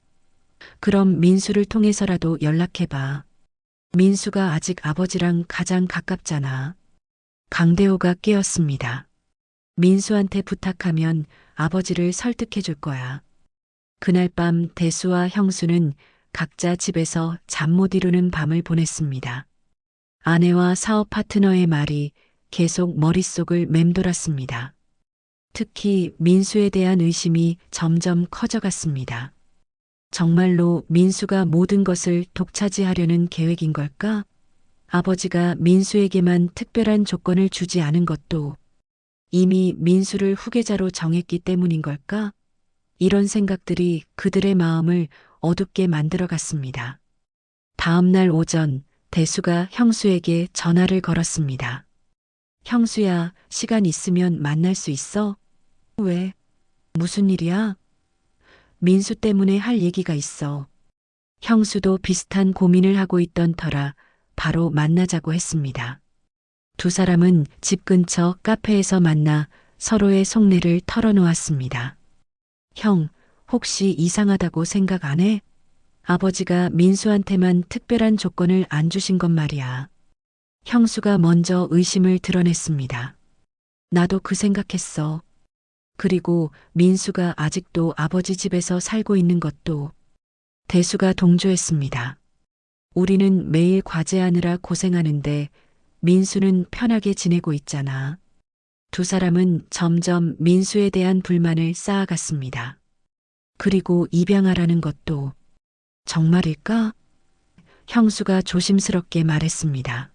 그럼 민수를 통해서라도 연락해봐. 민수가 아직 아버지랑 가장 가깝잖아. 강대호가 깨었습니다. 민수한테 부탁하면 아버지를 설득해 줄 거야. 그날 밤 대수와 형수는 각자 집에서 잠 못 이루는 밤을 보냈습니다. 아내와 사업 파트너의 말이 계속 머릿속을 맴돌았습니다. 특히 민수에 대한 의심이 점점 커져갔습니다. 정말로 민수가 모든 것을 독차지하려는 계획인 걸까? 아버지가 민수에게만 특별한 조건을 주지 않은 것도 이미 민수를 후계자로 정했기 때문인 걸까? 이런 생각들이 그들의 마음을 어둡게 만들어갔습니다. 다음 날 오전 대수가 형수에게 전화를 걸었습니다. 형수야, 시간 있으면 만날 수 있어? 왜? 무슨 일이야? 민수 때문에 할 얘기가 있어. 형수도 비슷한 고민을 하고 있던 터라 바로 만나자고 했습니다. 두 사람은 집 근처 카페에서 만나 서로의 속내를 털어놓았습니다. 형, 혹시 이상하다고 생각 안 해? 아버지가 민수한테만 특별한 조건을 안 주신 건 말이야. 형수가 먼저 의심을 드러냈습니다. 나도 그 생각했어. 그리고 민수가 아직도 아버지 집에서 살고 있는 것도. 대수가 동조했습니다. 우리는 매일 과제하느라 고생하는데 민수는 편하게 지내고 있잖아. 두 사람은 점점 민수에 대한 불만을 쌓아갔습니다. 그리고 입양하라는 것도. 정말일까? 형수가 조심스럽게 말했습니다.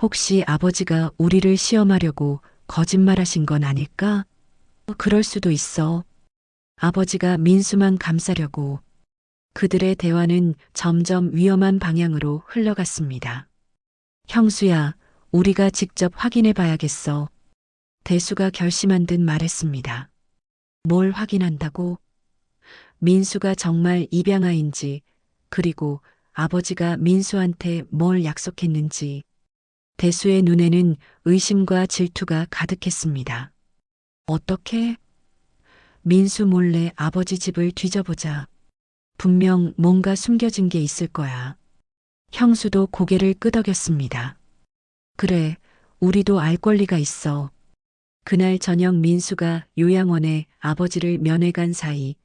혹시 아버지가 우리를 시험하려고 거짓말하신 건 아닐까? 그럴 수도 있어. 아버지가 민수만 감싸려고 그들의 대화는 점점 위험한 방향으로 흘러갔습니다. 형수야, 우리가 직접 확인해 봐야겠어. 대수가 결심한 듯 말했습니다. 뭘 확인한다고? 민수가 정말 입양아인지, 그리고 아버지가 민수한테 뭘 약속했는지. 대수의 눈에는 의심과 질투가 가득했습니다. 어떻게? 민수 몰래 아버지 집을 뒤져보자. 분명 뭔가 숨겨진 게 있을 거야. 형수도 고개를 끄덕였습니다. 그래, 우리도 알 권리가 있어. 그날 저녁 민수가 요양원에 아버지를 면회 간 사이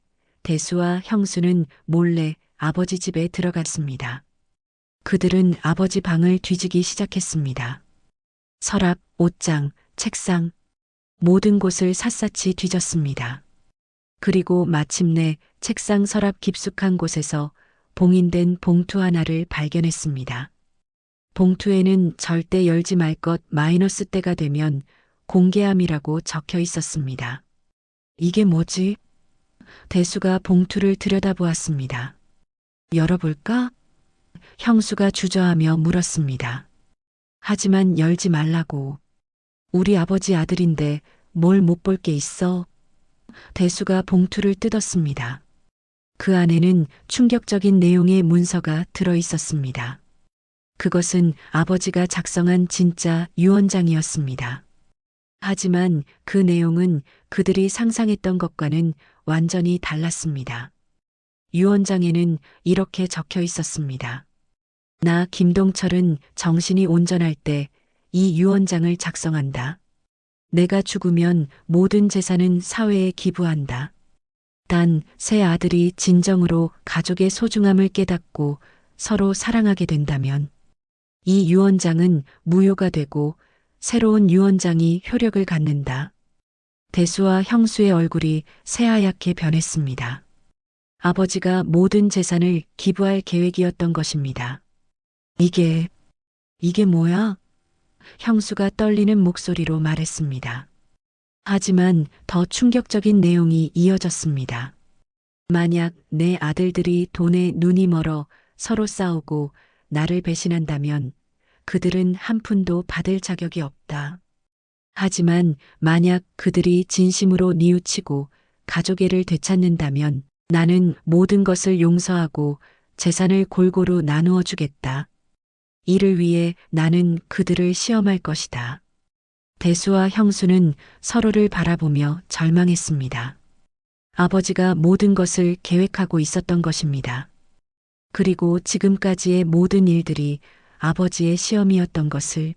대수와 형수는 몰래 아버지 집에 들어갔습니다. 그들은 아버지 방을 뒤지기 시작했습니다. 서랍, 옷장, 책상, 모든 곳을 샅샅이 뒤졌습니다. 그리고 마침내 책상 서랍 깊숙한 곳에서 봉인된 봉투 하나를 발견했습니다. 봉투에는 절대 열지 말 것 마이너스 때가 되면 공개함이라고 적혀 있었습니다. 이게 뭐지? 대수가 봉투를 들여다보았습니다. 열어볼까? 형수가 주저하며 물었습니다. 하지만 열지 말라고. 우리 아버지 아들인데 뭘 못 볼 게 있어? 대수가 봉투를 뜯었습니다. 그 안에는 충격적인 내용의 문서가 들어 있었습니다. 그것은 아버지가 작성한 진짜 유언장이었습니다. 하지만 그 내용은 그들이 상상했던 것과는 완전히 달랐습니다. 유언장에는 이렇게 적혀 있었습니다. 나 김동철은 정신이 온전할 때 이 유언장을 작성한다. 내가 죽으면 모든 재산은 사회에 기부한다. 단 새 아들이 진정으로 가족의 소중함을 깨닫고 서로 사랑하게 된다면 이 유언장은 무효가 되고 새로운 유언장이 효력을 갖는다. 대수와 형수의 얼굴이 새하얗게 변했습니다. 아버지가 모든 재산을 기부할 계획이었던 것입니다. 이게 뭐야? 형수가 떨리는 목소리로 말했습니다. 하지만 더 충격적인 내용이 이어졌습니다. 만약 내 아들들이 돈에 눈이 멀어 서로 싸우고 나를 배신한다면 그들은 한 푼도 받을 자격이 없다. 하지만 만약 그들이 진심으로 뉘우치고 가족애를 되찾는다면 나는 모든 것을 용서하고 재산을 골고루 나누어 주겠다. 이를 위해 나는 그들을 시험할 것이다. 대수와 형수는 서로를 바라보며 절망했습니다. 아버지가 모든 것을 계획하고 있었던 것입니다. 그리고 지금까지의 모든 일들이 아버지의 시험이었던 것을.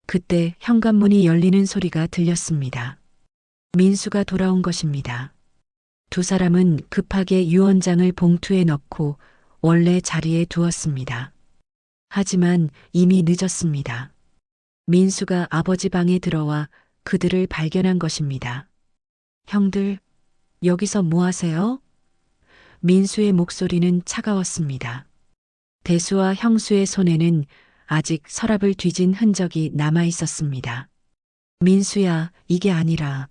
그때 현관문이 열리는 소리가 들렸습니다. 민수가 돌아온 것입니다. 두 사람은 급하게 유언장을 봉투에 넣고 원래 자리에 두었습니다. 하지만 이미 늦었습니다. 민수가 아버지 방에 들어와 그들을 발견한 것입니다. 형들, 여기서 뭐 하세요? 민수의 목소리는 차가웠습니다. 대수와 형수의 손에는 아직 서랍을 뒤진 흔적이 남아 있었습니다. 민수야, 이게 아니라.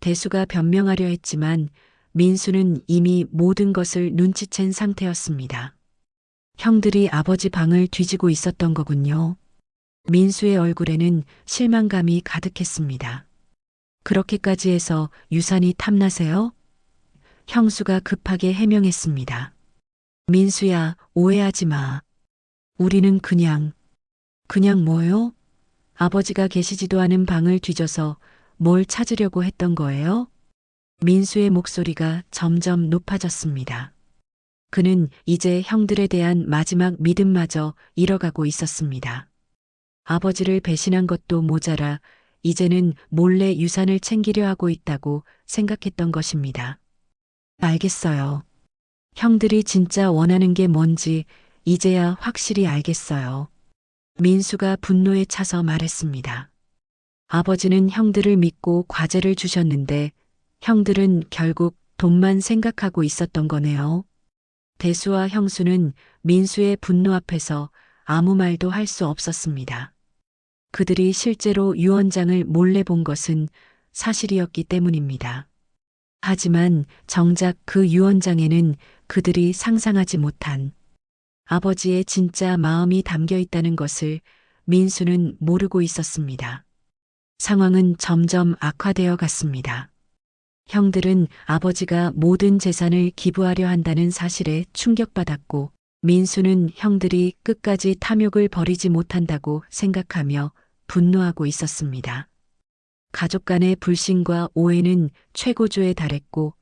대수가 변명하려 했지만 민수는 이미 모든 것을 눈치챈 상태였습니다. 형들이 아버지 방을 뒤지고 있었던 거군요. 민수의 얼굴에는 실망감이 가득했습니다. 그렇게까지 해서 유산이 탐나세요? 형수가 급하게 해명했습니다. 민수야, 오해하지 마. 우리는 그냥 뭐요? 아버지가 계시지도 않은 방을 뒤져서 뭘 찾으려고 했던 거예요? 민수의 목소리가 점점 높아졌습니다. 그는 이제 형들에 대한 마지막 믿음마저 잃어가고 있었습니다. 아버지를 배신한 것도 모자라 이제는 몰래 유산을 챙기려 하고 있다고 생각했던 것입니다. 알겠어요. 형들이 진짜 원하는 게 뭔지 이제야 확실히 알겠어요. 민수가 분노에 차서 말했습니다. 아버지는 형들을 믿고 과제를 주셨는데 형들은 결국 돈만 생각하고 있었던 거네요. 대수와 형수는 민수의 분노 앞에서 아무 말도 할 수 없었습니다. 그들이 실제로 유언장을 몰래 본 것은 사실이었기 때문입니다. 하지만 정작 그 유언장에는 그들이 상상하지 못한 아버지의 진짜 마음이 담겨 있다는 것을 민수는 모르고 있었습니다. 상황은 점점 악화되어 갔습니다. 형들은 아버지가 모든 재산을 기부하려 한다는 사실에 충격받았고, 민수는 형들이 끝까지 탐욕을 버리지 못한다고 생각하며 분노하고 있었습니다. 가족 간의 불신과 오해는 최고조에 달했고,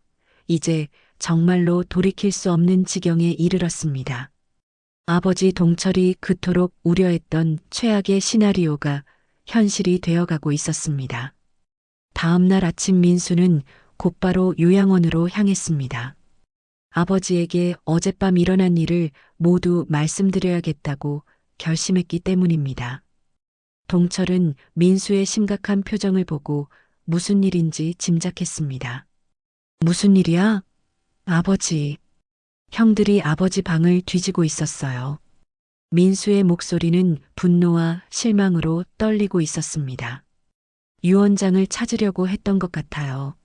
이제 정말로 돌이킬 수 없는 지경에 이르렀습니다. 아버지 동철이 그토록 우려했던 최악의 시나리오가 현실이 되어가고 있었습니다. 다음 날 아침 민수는 곧바로 요양원으로 향했습니다. 아버지에게 어젯밤 일어난 일을 모두 말씀드려야겠다고 결심했기 때문입니다. 동철은 민수의 심각한 표정을 보고 무슨 일인지 짐작했습니다. 무슨 일이야? 아버지. 형들이 아버지 방을 뒤지고 있었어요. 민수의 목소리는 분노와 실망으로 떨리고 있었습니다. 유언장을 찾으려고 했던 것 같아요.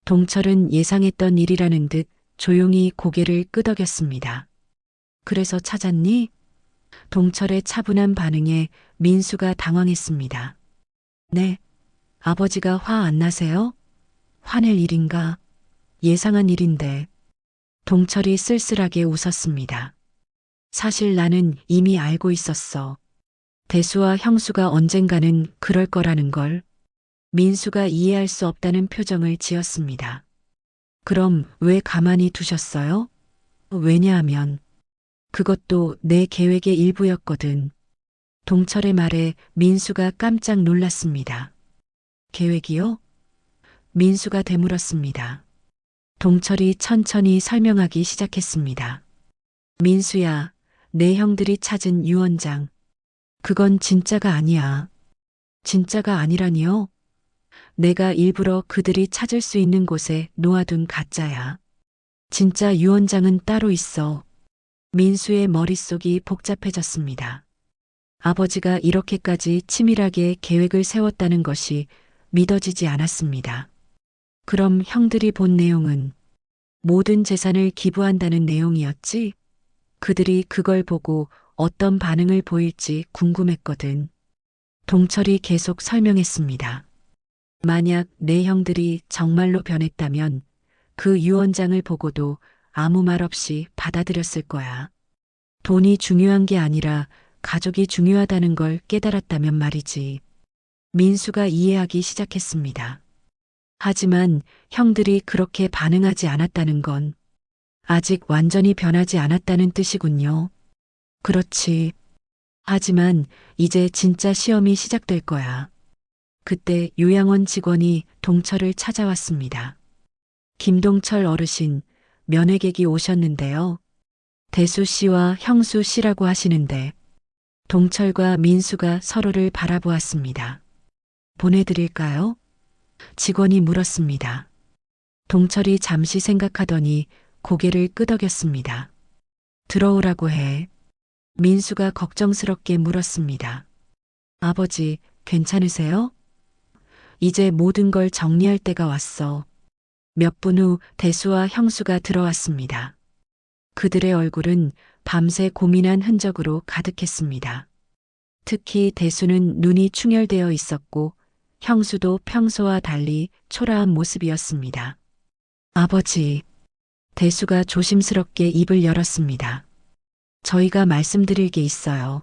동철은 예상했던 일이라는 듯 조용히 고개를 끄덕였습니다. 그래서 찾았니? 동철의 차분한 반응에 민수가 당황했습니다. 네. 아버지가 화 안 나세요? 화낼 일인가? 예상한 일인데. 동철이 쓸쓸하게 웃었습니다. 사실 나는 이미 알고 있었어. 대수와 형수가 언젠가는 그럴 거라는 걸. 민수가 이해할 수 없다는 표정을 지었습니다. 그럼 왜 가만히 두셨어요? 왜냐하면 그것도 내 계획의 일부였거든. 동철의 말에 민수가 깜짝 놀랐습니다. 계획이요? 민수가 되물었습니다. 동철이 천천히 설명하기 시작했습니다. 민수야, 내 형들이 찾은 유언장. 그건 진짜가 아니야. 진짜가 아니라니요? 내가 일부러 그들이 찾을 수 있는 곳에 놓아둔 가짜야. 진짜 유언장은 따로 있어. 민수의 머릿속이 복잡해졌습니다. 아버지가 이렇게까지 치밀하게 계획을 세웠다는 것이 믿어지지 않았습니다. 그럼 형들이 본 내용은 모든 재산을 기부한다는 내용이었지? 그들이 그걸 보고 어떤 반응을 보일지 궁금했거든. 동철이 계속 설명했습니다. 만약 내 형들이 정말로 변했다면 그 유언장을 보고도 아무 말 없이 받아들였을 거야. 돈이 중요한 게 아니라 가족이 중요하다는 걸 깨달았다면 말이지. 민수가 이해하기 시작했습니다. 하지만 형들이 그렇게 반응하지 않았다는 건 아직 완전히 변하지 않았다는 뜻이군요. 그렇지. 하지만 이제 진짜 시험이 시작될 거야. 그때 요양원 직원이 동철을 찾아왔습니다. 김동철 어르신, 면회객이 오셨는데요. 대수 씨와 형수 씨라고 하시는데 동철과 민수가 서로를 바라보았습니다. 보내드릴까요? 직원이 물었습니다. 동철이 잠시 생각하더니 고개를 끄덕였습니다. 들어오라고 해. 민수가 걱정스럽게 물었습니다. 아버지, 괜찮으세요? 이제 모든 걸 정리할 때가 왔어. 몇 분 후 대수와 형수가 들어왔습니다. 그들의 얼굴은 밤새 고민한 흔적으로 가득했습니다. 특히 대수는 눈이 충혈되어 있었고 형수도 평소와 달리 초라한 모습이었습니다. 아버지, 대수가 조심스럽게 입을 열었습니다. 저희가 말씀드릴 게 있어요.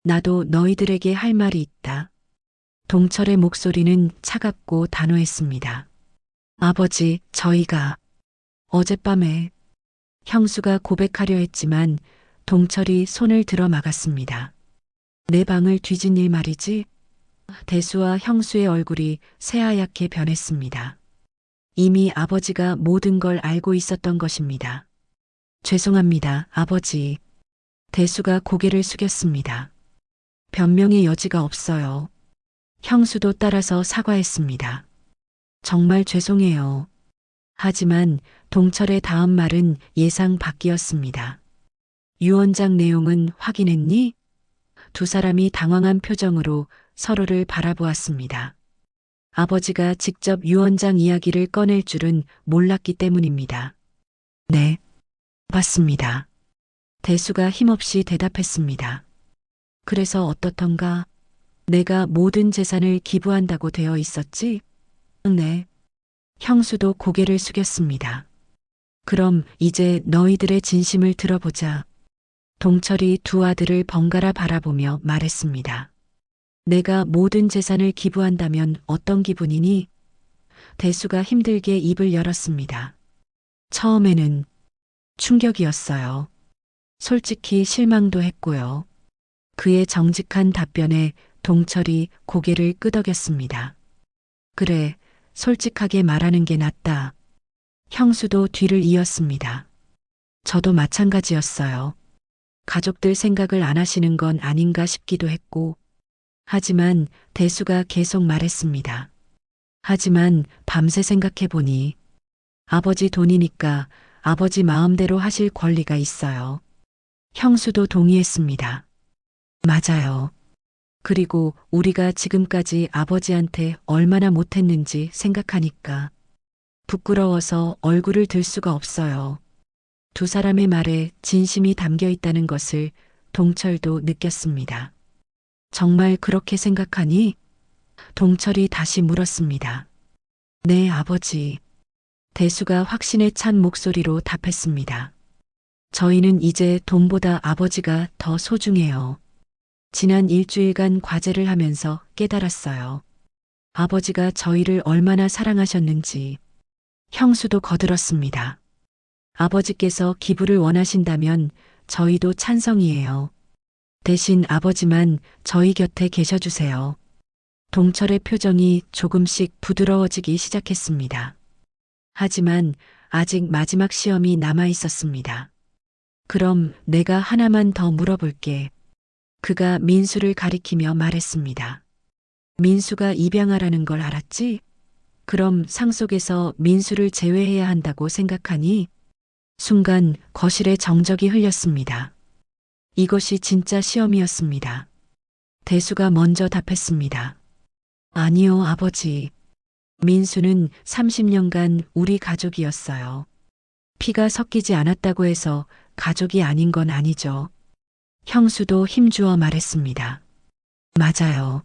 나도 너희들에게 할 말이 있다. 동철의 목소리는 차갑고 단호했습니다. 아버지, 저희가 어젯밤에 형수가 고백하려 했지만 동철이 손을 들어 막았습니다. 내 방을 뒤진 일 말이지? 대수와 형수의 얼굴이 새하얗게 변했습니다. 이미 아버지가 모든 걸 알고 있었던 것입니다. 죄송합니다, 아버지. 대수가 고개를 숙였습니다. 변명의 여지가 없어요. 형수도 따라서 사과했습니다. 정말 죄송해요. 하지만 동철의 다음 말은 예상 밖이었습니다. 유언장 내용은 확인했니? 두 사람이 당황한 표정으로 서로를 바라보았습니다. 아버지가 직접 유언장 이야기를 꺼낼 줄은 몰랐기 때문입니다. 네, 맞습니다. 대수가 힘없이 대답했습니다. 그래서 어떻던가? 내가 모든 재산을 기부한다고 되어 있었지? 네. 형수도 고개를 숙였습니다. 그럼 이제 너희들의 진심을 들어보자. 동철이 두 아들을 번갈아 바라보며 말했습니다. 내가 모든 재산을 기부한다면 어떤 기분이니? 대수가 힘들게 입을 열었습니다. 처음에는 충격이었어요. 솔직히 실망도 했고요. 그의 정직한 답변에 동철이 고개를 끄덕였습니다. 그래, 솔직하게 말하는 게 낫다. 형수도 뒤를 이었습니다. 저도 마찬가지였어요. 가족들 생각을 안 하시는 건 아닌가 싶기도 했고, 하지만 대수가 계속 말했습니다. 하지만 밤새 생각해보니 아버지 돈이니까 아버지 마음대로 하실 권리가 있어요. 형수도 동의했습니다. 맞아요. 그리고 우리가 지금까지 아버지한테 얼마나 못했는지 생각하니까 부끄러워서 얼굴을 들 수가 없어요. 두 사람의 말에 진심이 담겨 있다는 것을 동철도 느꼈습니다. 정말 그렇게 생각하니? 동철이 다시 물었습니다. 네, 아버지. 대수가 확신에 찬 목소리로 답했습니다. 저희는 이제 돈보다 아버지가 더 소중해요. 지난 일주일간 과제를 하면서 깨달았어요. 아버지가 저희를 얼마나 사랑하셨는지. 형수도 거들었습니다. 아버지께서 기부를 원하신다면 저희도 찬성이에요. 대신 아버지만 저희 곁에 계셔주세요. 동철의 표정이 조금씩 부드러워지기 시작했습니다. 하지만 아직 마지막 시험이 남아 있었습니다. 그럼 내가 하나만 더 물어볼게. 그가 민수를 가리키며 말했습니다. 민수가 입양하라는 걸 알았지? 그럼 상속에서 민수를 제외해야 한다고 생각하니? 순간 거실에 정적이 흘렸습니다. 이것이 진짜 시험이었습니다. 대수가 먼저 답했습니다. 아니요, 아버지. 민수는 30년간 우리 가족이었어요. 피가 섞이지 않았다고 해서 가족이 아닌 건 아니죠. 형수도 힘주어 말했습니다. 맞아요.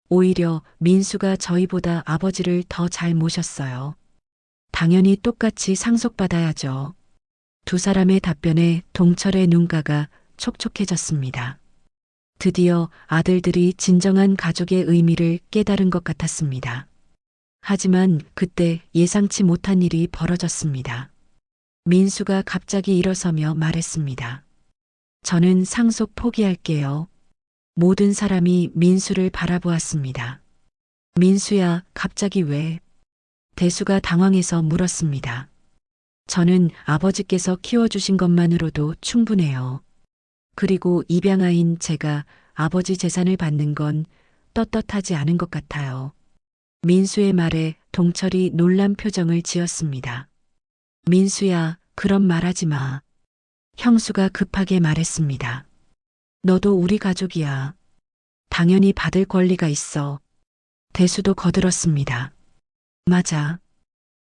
오히려 민수가 저희보다 아버지를 더 잘 모셨어요. 당연히 똑같이 상속받아야죠. 두 사람의 답변에 동철의 눈가가 촉촉해졌습니다. 드디어 아들들이 진정한 가족의 의미를 깨달은 것 같았습니다. 하지만 그때 예상치 못한 일이 벌어졌습니다. 민수가 갑자기 일어서며 말했습니다. 저는 상속 포기할게요. 모든 사람이 민수를 바라보았습니다. 민수야, 갑자기 왜? 대수가 당황해서 물었습니다. 저는 아버지께서 키워주신 것만으로도 충분해요. 그리고 입양아인 제가 아버지 재산을 받는 건 떳떳하지 않은 것 같아요. 민수의 말에 동철이 놀란 표정을 지었습니다. 민수야, 그런 말하지 마. 형수가 급하게 말했습니다. 너도 우리 가족이야. 당연히 받을 권리가 있어. 대수도 거들었습니다. 맞아.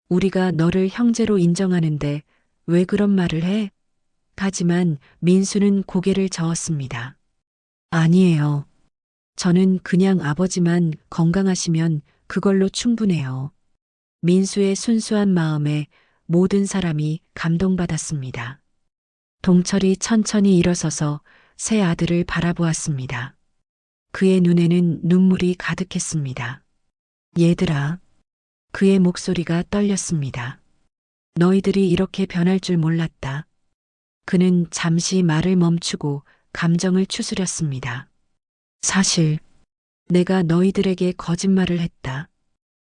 우리가 너를 형제로 인정하는데 왜 그런 말을 해? 하지만 민수는 고개를 저었습니다. 아니에요. 저는 그냥 아버지만 건강하시면 그걸로 충분해요. 민수의 순수한 마음에 모든 사람이 감동받았습니다. 동철이 천천히 일어서서 새 아들을 바라보았습니다. 그의 눈에는 눈물이 가득했습니다. 얘들아. 그의 목소리가 떨렸습니다. 너희들이 이렇게 변할 줄 몰랐다. 그는 잠시 말을 멈추고 감정을 추스렸습니다. 사실 내가 너희들에게 거짓말을 했다.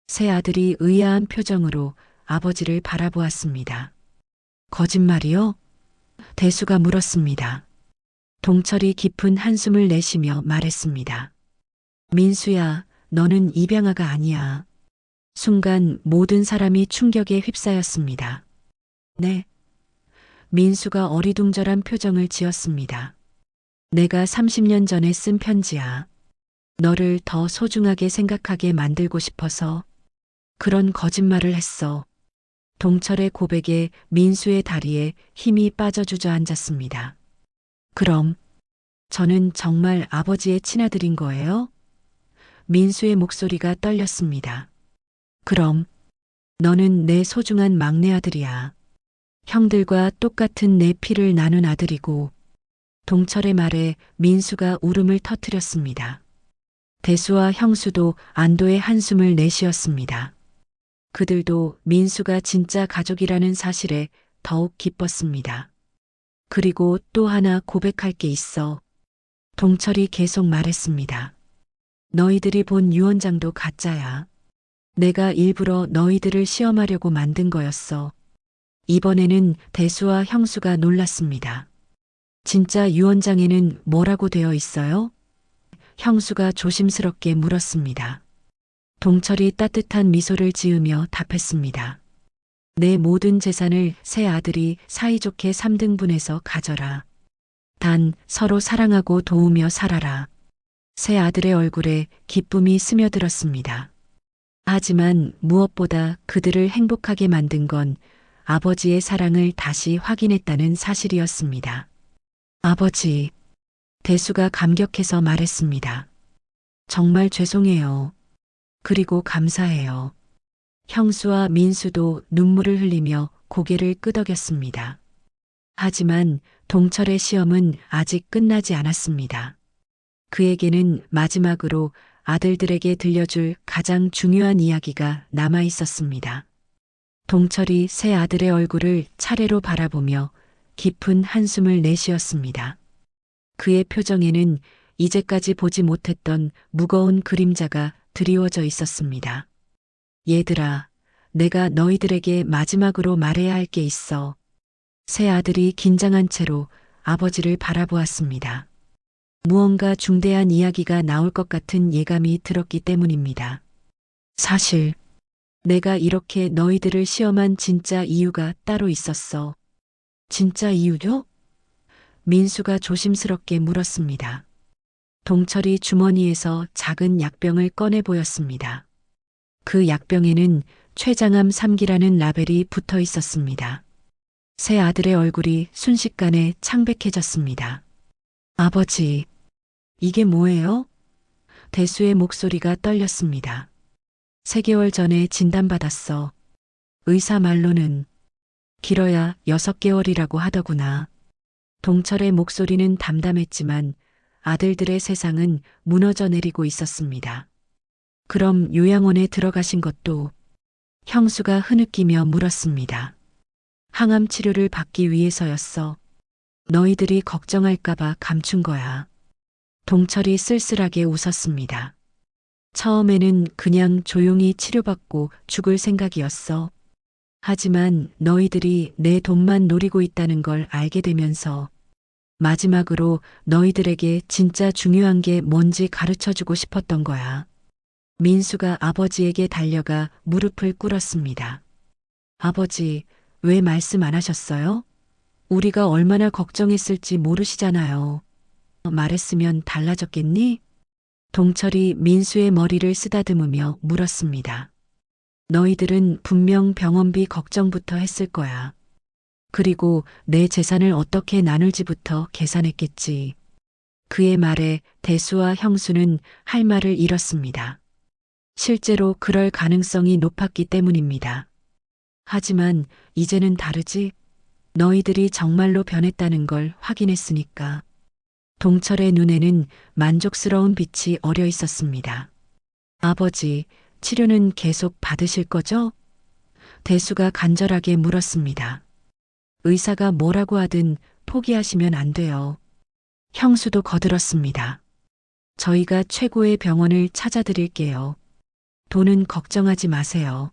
새 아들이 의아한 표정으로 아버지를 바라보았습니다. 거짓말이요? 대수가 물었습니다. 동철이 깊은 한숨을 내쉬며 말했습니다. 민수야, 너는 입양아가 아니야. 순간 모든 사람이 충격에 휩싸였습니다. 네. 민수가 어리둥절한 표정을 지었습니다. 내가 30년 전에 쓴 편지야. 너를 더 소중하게 생각하게 만들고 싶어서 그런 거짓말을 했어. 동철의 고백에 민수의 다리에 힘이 빠져 주저앉았습니다. 그럼 저는 정말 아버지의 친아들인 거예요? 민수의 목소리가 떨렸습니다. 그럼 너는 내 소중한 막내 아들이야. 형들과 똑같은 내 피를 나눈 아들이고. 동철의 말에 민수가 울음을 터뜨렸습니다. 대수와 형수도 안도의 한숨을 내쉬었습니다. 그들도 민수가 진짜 가족이라는 사실에 더욱 기뻤습니다. 그리고 또 하나 고백할 게 있어. 동철이 계속 말했습니다. 너희들이 본 유언장도 가짜야. 내가 일부러 너희들을 시험하려고 만든 거였어. 이번에는 대수와 형수가 놀랐습니다. 진짜 유언장에는 뭐라고 되어 있어요? 형수가 조심스럽게 물었습니다. 동철이 따뜻한 미소를 지으며 답했습니다. 내 모든 재산을 새 아들이 사이좋게 3등분해서 가져라. 단 서로 사랑하고 도우며 살아라. 새 아들의 얼굴에 기쁨이 스며들었습니다. 하지만 무엇보다 그들을 행복하게 만든 건 아버지의 사랑을 다시 확인했다는 사실이었습니다. 아버지, 대수가 감격해서 말했습니다. 정말 죄송해요. 그리고 감사해요. 형수와 민수도 눈물을 흘리며 고개를 끄덕였습니다. 하지만 동철의 시험은 아직 끝나지 않았습니다. 그에게는 마지막으로 아들들에게 들려줄 가장 중요한 이야기가 남아 있었습니다. 동철이 새 아들의 얼굴을 차례로 바라보며 깊은 한숨을 내쉬었습니다. 그의 표정에는 이제까지 보지 못했던 무거운 그림자가 드리워져 있었습니다. 얘들아, 내가 너희들에게 마지막으로 말해야 할 게 있어. 새 아들이 긴장한 채로 아버지를 바라보았습니다. 무언가 중대한 이야기가 나올 것 같은 예감이 들었기 때문입니다. 사실, 내가 이렇게 너희들을 시험한 진짜 이유가 따로 있었어. 진짜 이유요? 민수가 조심스럽게 물었습니다. 동철이 주머니에서 작은 약병을 꺼내 보였습니다. 그 약병에는 췌장암 3기라는 라벨이 붙어 있었습니다. 새 아들의 얼굴이 순식간에 창백해졌습니다. 아버지, 이게 뭐예요? 대수의 목소리가 떨렸습니다. 3개월 전에 진단받았어. 의사 말로는 길어야 6개월이라고 하더구나. 동철의 목소리는 담담했지만 아들들의 세상은 무너져 내리고 있었습니다. 그럼 요양원에 들어가신 것도? 형수가 흐느끼며 물었습니다. 항암 치료를 받기 위해서였어. 너희들이 걱정할까봐 감춘 거야. 동철이 쓸쓸하게 웃었습니다. 처음에는 그냥 조용히 치료받고 죽을 생각이었어. 하지만 너희들이 내 돈만 노리고 있다는 걸 알게 되면서 마지막으로 너희들에게 진짜 중요한 게 뭔지 가르쳐주고 싶었던 거야. 민수가 아버지에게 달려가 무릎을 꿇었습니다. 아버지, 왜 말씀 안 하셨어요? 우리가 얼마나 걱정했을지 모르시잖아요. 말했으면 달라졌겠니? 동철이 민수의 머리를 쓰다듬으며 물었습니다. 너희들은 분명 병원비 걱정부터 했을 거야. 그리고 내 재산을 어떻게 나눌지부터 계산했겠지. 그의 말에 대수와 형수는 할 말을 잃었습니다. 실제로 그럴 가능성이 높았기 때문입니다. 하지만 이제는 다르지? 너희들이 정말로 변했다는 걸 확인했으니까. 동철의 눈에는 만족스러운 빛이 어려 있었습니다. 아버지, 치료는 계속 받으실 거죠? 대수가 간절하게 물었습니다. 의사가 뭐라고 하든 포기하시면 안 돼요. 형수도 거들었습니다. 저희가 최고의 병원을 찾아드릴게요. 돈은 걱정하지 마세요.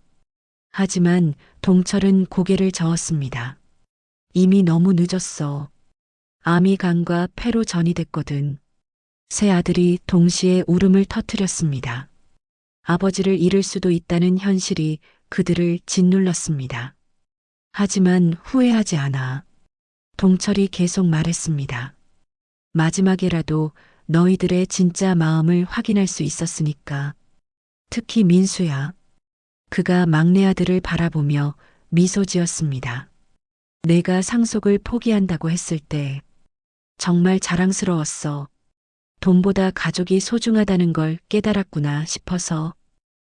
하지만 동철은 고개를 저었습니다. 이미 너무 늦었어. 암이 간과 폐로 전이됐거든. 새 아들이 동시에 울음을 터뜨렸습니다. 아버지를 잃을 수도 있다는 현실이 그들을 짓눌렀습니다. 하지만 후회하지 않아. 동철이 계속 말했습니다. 마지막에라도 너희들의 진짜 마음을 확인할 수 있었으니까. 특히 민수야. 그가 막내 아들을 바라보며 미소 지었습니다. 내가 상속을 포기한다고 했을 때 정말 자랑스러웠어. 돈보다 가족이 소중하다는 걸 깨달았구나 싶어서.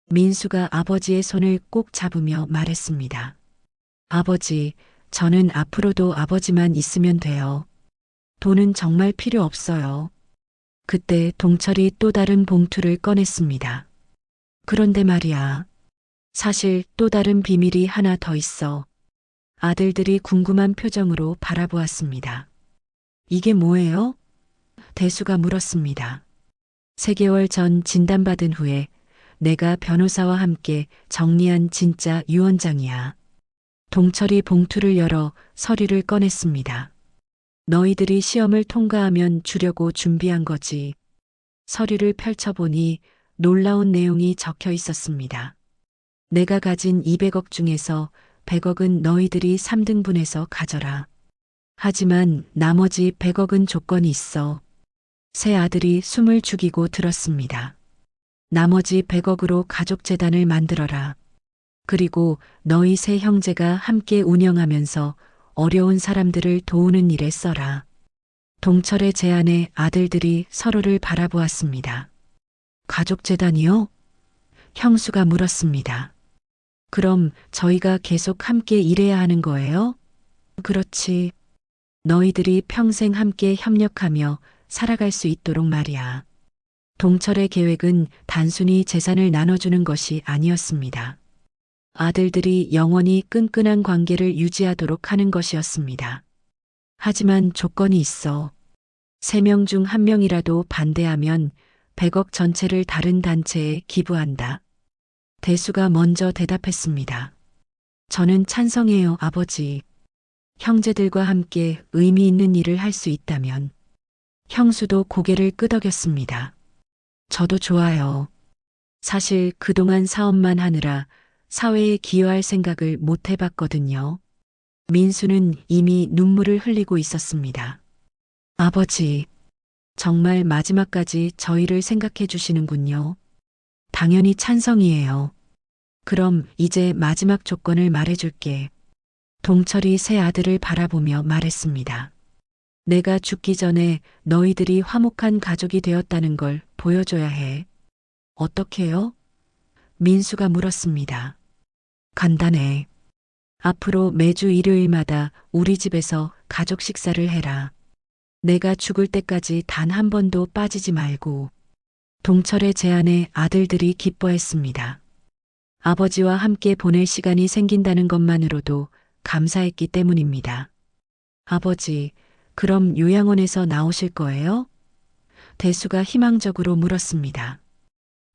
민수가 아버지의 손을 꼭 잡으며 말했습니다. 아버지, 저는 앞으로도 아버지만 있으면 돼요. 돈은 정말 필요 없어요. 그때 동철이 또 다른 봉투를 꺼냈습니다. 그런데 말이야. 사실 또 다른 비밀이 하나 더 있어. 아들들이 궁금한 표정으로 바라보았습니다. 이게 뭐예요? 대수가 물었습니다. 3개월 전 진단받은 후에 내가 변호사와 함께 정리한 진짜 유언장이야. 동철이 봉투를 열어 서류를 꺼냈습니다. 너희들이 시험을 통과하면 주려고 준비한 거지. 서류를 펼쳐보니 놀라운 내용이 적혀 있었습니다. 내가 가진 200억 중에서 100억은 너희들이 3등분해서 가져라. 하지만 나머지 100억은 조건이 있어. 새 아들이 숨을 죽이고 들었습니다. 나머지 100억으로 가족재단을 만들어라. 그리고 너희 세 형제가 함께 운영하면서 어려운 사람들을 도우는 일에 써라. 동철의 제안에 아들들이 서로를 바라보았습니다. 가족재단이요? 형수가 물었습니다. 그럼 저희가 계속 함께 일해야 하는 거예요? 그렇지. 너희들이 평생 함께 협력하며 살아갈 수 있도록 말이야. 동철의 계획은 단순히 재산을 나눠주는 것이 아니었습니다. 아들들이 영원히 끈끈한 관계를 유지하도록 하는 것이었습니다. 하지만 조건이 있어. 3명 중 1명이라도 반대하면 100억 전체를 다른 단체에 기부한다. 대수가 먼저 대답했습니다. 저는 찬성해요, 아버지. 형제들과 함께 의미 있는 일을 할 수 있다면. 형수도 고개를 끄덕였습니다. 저도 좋아요. 사실 그동안 사업만 하느라 사회에 기여할 생각을 못 해봤거든요. 민수는 이미 눈물을 흘리고 있었습니다. 아버지, 정말 마지막까지 저희를 생각해 주시는군요. 당연히 찬성이에요. 그럼 이제 마지막 조건을 말해줄게. 동철이 새 아들을 바라보며 말했습니다. 내가 죽기 전에 너희들이 화목한 가족이 되었다는 걸 보여줘야 해. 어떻게요? 민수가 물었습니다. 간단해. 앞으로 매주 일요일마다 우리 집에서 가족 식사를 해라. 내가 죽을 때까지 단 한 번도 빠지지 말고. 동철의 제안에 아들들이 기뻐했습니다. 아버지와 함께 보낼 시간이 생긴다는 것만으로도 감사했기 때문입니다. 아버지, 그럼 요양원에서 나오실 거예요? 대수가 희망적으로 물었습니다.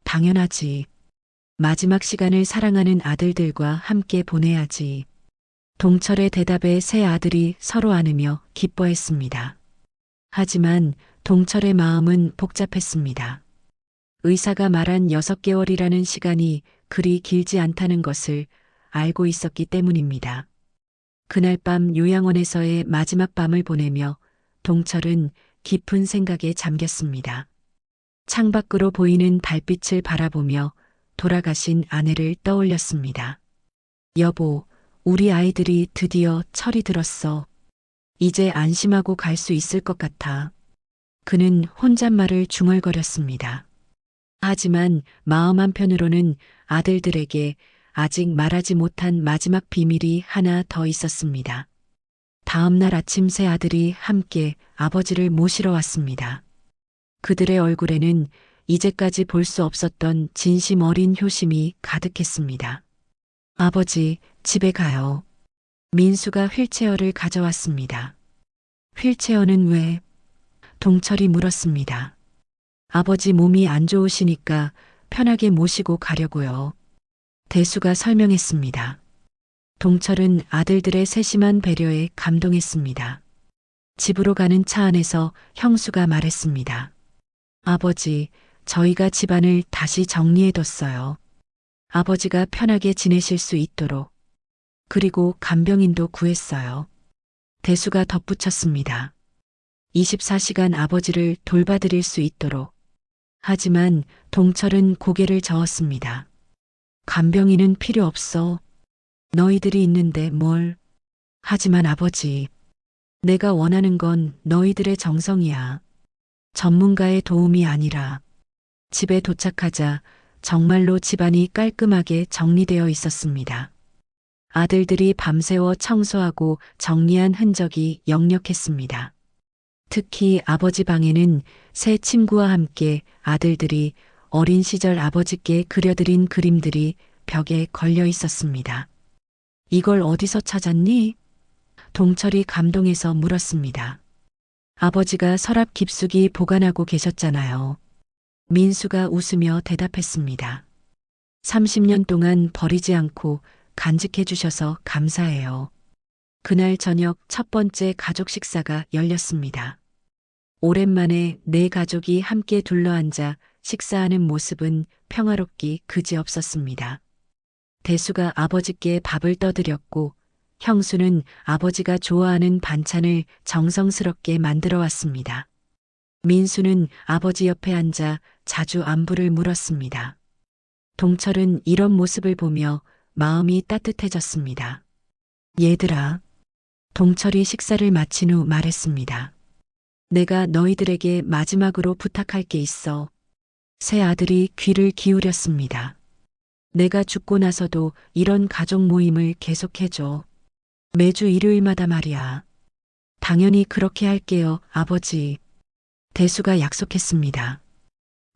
당연하지. 마지막 시간을 사랑하는 아들들과 함께 보내야지. 동철의 대답에 세 아들이 서로 안으며 기뻐했습니다. 하지만 동철의 마음은 복잡했습니다. 의사가 말한 6개월이라는 시간이 그리 길지 않다는 것을 알고 있었기 때문입니다. 그날 밤 요양원에서의 마지막 밤을 보내며 동철은 깊은 생각에 잠겼습니다. 창밖으로 보이는 달빛을 바라보며 돌아가신 아내를 떠올렸습니다. 여보, 우리 아이들이 드디어 철이 들었어. 이제 안심하고 갈 수 있을 것 같아. 그는 혼잣말을 중얼거렸습니다. 하지만 마음 한편으로는 아들들에게 아직 말하지 못한 마지막 비밀이 하나 더 있었습니다. 다음 날 아침 세 아들이 함께 아버지를 모시러 왔습니다. 그들의 얼굴에는 이제까지 볼 수 없었던 진심 어린 효심이 가득했습니다. 아버지, 집에 가요. 민수가 휠체어를 가져왔습니다. 휠체어는 왜? 동철이 물었습니다. 아버지 몸이 안 좋으시니까 편하게 모시고 가려고요. 대수가 설명했습니다. 동철은 아들들의 세심한 배려에 감동했습니다. 집으로 가는 차 안에서 형수가 말했습니다. 아버지, 저희가 집안을 다시 정리해뒀어요. 아버지가 편하게 지내실 수 있도록. 그리고 간병인도 구했어요. 대수가 덧붙였습니다. 24시간 아버지를 돌봐드릴 수 있도록. 하지만 동철은 고개를 저었습니다. 간병인은 필요 없어. 너희들이 있는데 뭘. 하지만 아버지, 내가 원하는 건 너희들의 정성이야. 전문가의 도움이 아니라. 집에 도착하자 정말로 집안이 깔끔하게 정리되어 있었습니다. 아들들이 밤새워 청소하고 정리한 흔적이 역력했습니다. 특히 아버지 방에는 새 침구와 함께 아들들이 어린 시절 아버지께 그려드린 그림들이 벽에 걸려 있었습니다. 이걸 어디서 찾았니? 동철이 감동해서 물었습니다. 아버지가 서랍 깊숙이 보관하고 계셨잖아요. 민수가 웃으며 대답했습니다. 30년 동안 버리지 않고 간직해 주셔서 감사해요. 그날 저녁 첫 번째 가족 식사가 열렸습니다. 오랜만에 네 가족이 함께 둘러앉아 식사하는 모습은 평화롭기 그지없었습니다. 대수가 아버지께 밥을 떠드렸고 형수는 아버지가 좋아하는 반찬을 정성스럽게 만들어 왔습니다. 민수는 아버지 옆에 앉아 자주 안부를 물었습니다. 동철은 이런 모습을 보며 마음이 따뜻해졌습니다. 얘들아, 동철이 식사를 마친 후 말했습니다. 내가 너희들에게 마지막으로 부탁할 게 있어. 세 아들이 귀를 기울였습니다. 내가 죽고 나서도 이런 가족 모임을 계속해줘. 매주 일요일마다 말이야. 당연히 그렇게 할게요, 아버지. 대수가 약속했습니다.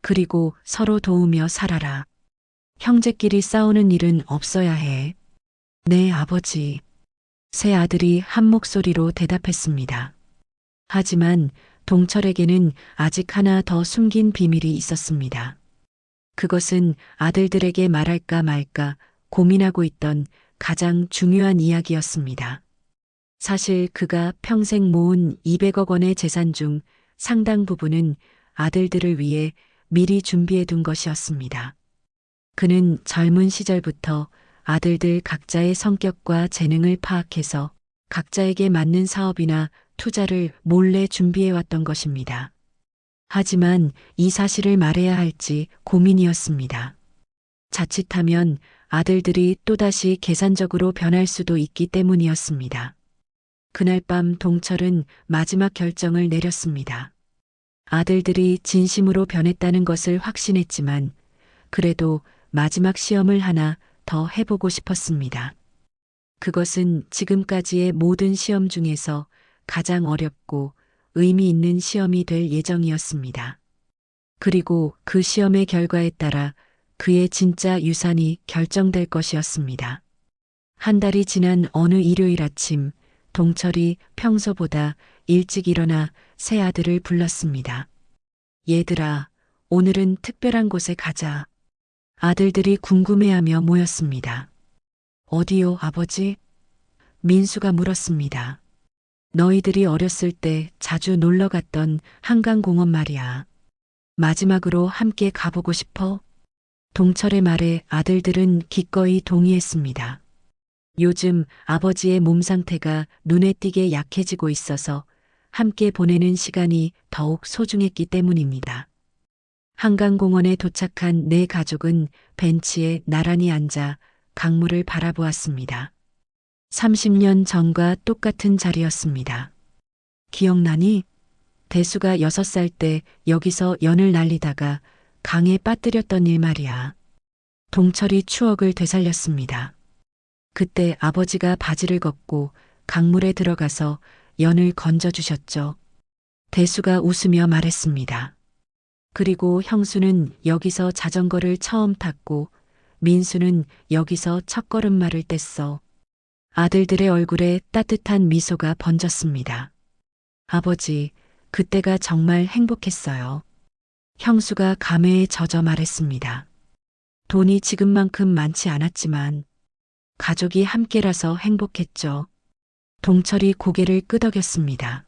그리고 서로 도우며 살아라. 형제끼리 싸우는 일은 없어야 해. 네, 아버지. 세 아들이 한 목소리로 대답했습니다. 하지만 동철에게는 아직 하나 더 숨긴 비밀이 있었습니다. 그것은 아들들에게 말할까 말까 고민하고 있던 가장 중요한 이야기였습니다. 사실 그가 평생 모은 200억 원의 재산 중 상당 부분은 아들들을 위해 미리 준비해 둔 것이었습니다. 그는 젊은 시절부터 아들들 각자의 성격과 재능을 파악해서 각자에게 맞는 사업이나 투자를 몰래 준비해 왔던 것입니다. 하지만 이 사실을 말해야 할지 고민이었습니다. 자칫하면 아들들이 또다시 계산적으로 변할 수도 있기 때문이었습니다. 그날 밤 동철은 마지막 결정을 내렸습니다. 아들들이 진심으로 변했다는 것을 확신했지만 그래도 마지막 시험을 하나 더 해보고 싶었습니다. 그것은 지금까지의 모든 시험 중에서 가장 어렵고 의미 있는 시험이 될 예정이었습니다. 그리고 그 시험의 결과에 따라 그의 진짜 유산이 결정될 것이었습니다. 한 달이 지난 어느 일요일 아침, 동철이 평소보다 일찍 일어나 세 아들을 불렀습니다. 얘들아, 오늘은 특별한 곳에 가자. 아들들이 궁금해하며 모였습니다. 어디요, 아버지? 민수가 물었습니다. 너희들이 어렸을 때 자주 놀러 갔던 한강공원 말이야. 마지막으로 함께 가보고 싶어? 동철의 말에 아들들은 기꺼이 동의했습니다. 요즘 아버지의 몸 상태가 눈에 띄게 약해지고 있어서 함께 보내는 시간이 더욱 소중했기 때문입니다. 한강공원에 도착한 네 가족은 벤치에 나란히 앉아 강물을 바라보았습니다. 30년 전과 똑같은 자리였습니다. 기억나니? 대수가 6살 때 여기서 연을 날리다가 강에 빠뜨렸던 일 말이야. 동철이 추억을 되살렸습니다. 그때 아버지가 바지를 걷고 강물에 들어가서 연을 건져주셨죠. 대수가 웃으며 말했습니다. 그리고 형수는 여기서 자전거를 처음 탔고 민수는 여기서 첫걸음마를 뗐어. 아들들의 얼굴에 따뜻한 미소가 번졌습니다. 아버지, 그때가 정말 행복했어요. 형수가 감회에 젖어 말했습니다. 돈이 지금만큼 많지 않았지만 가족이 함께라서 행복했죠. 동철이 고개를 끄덕였습니다.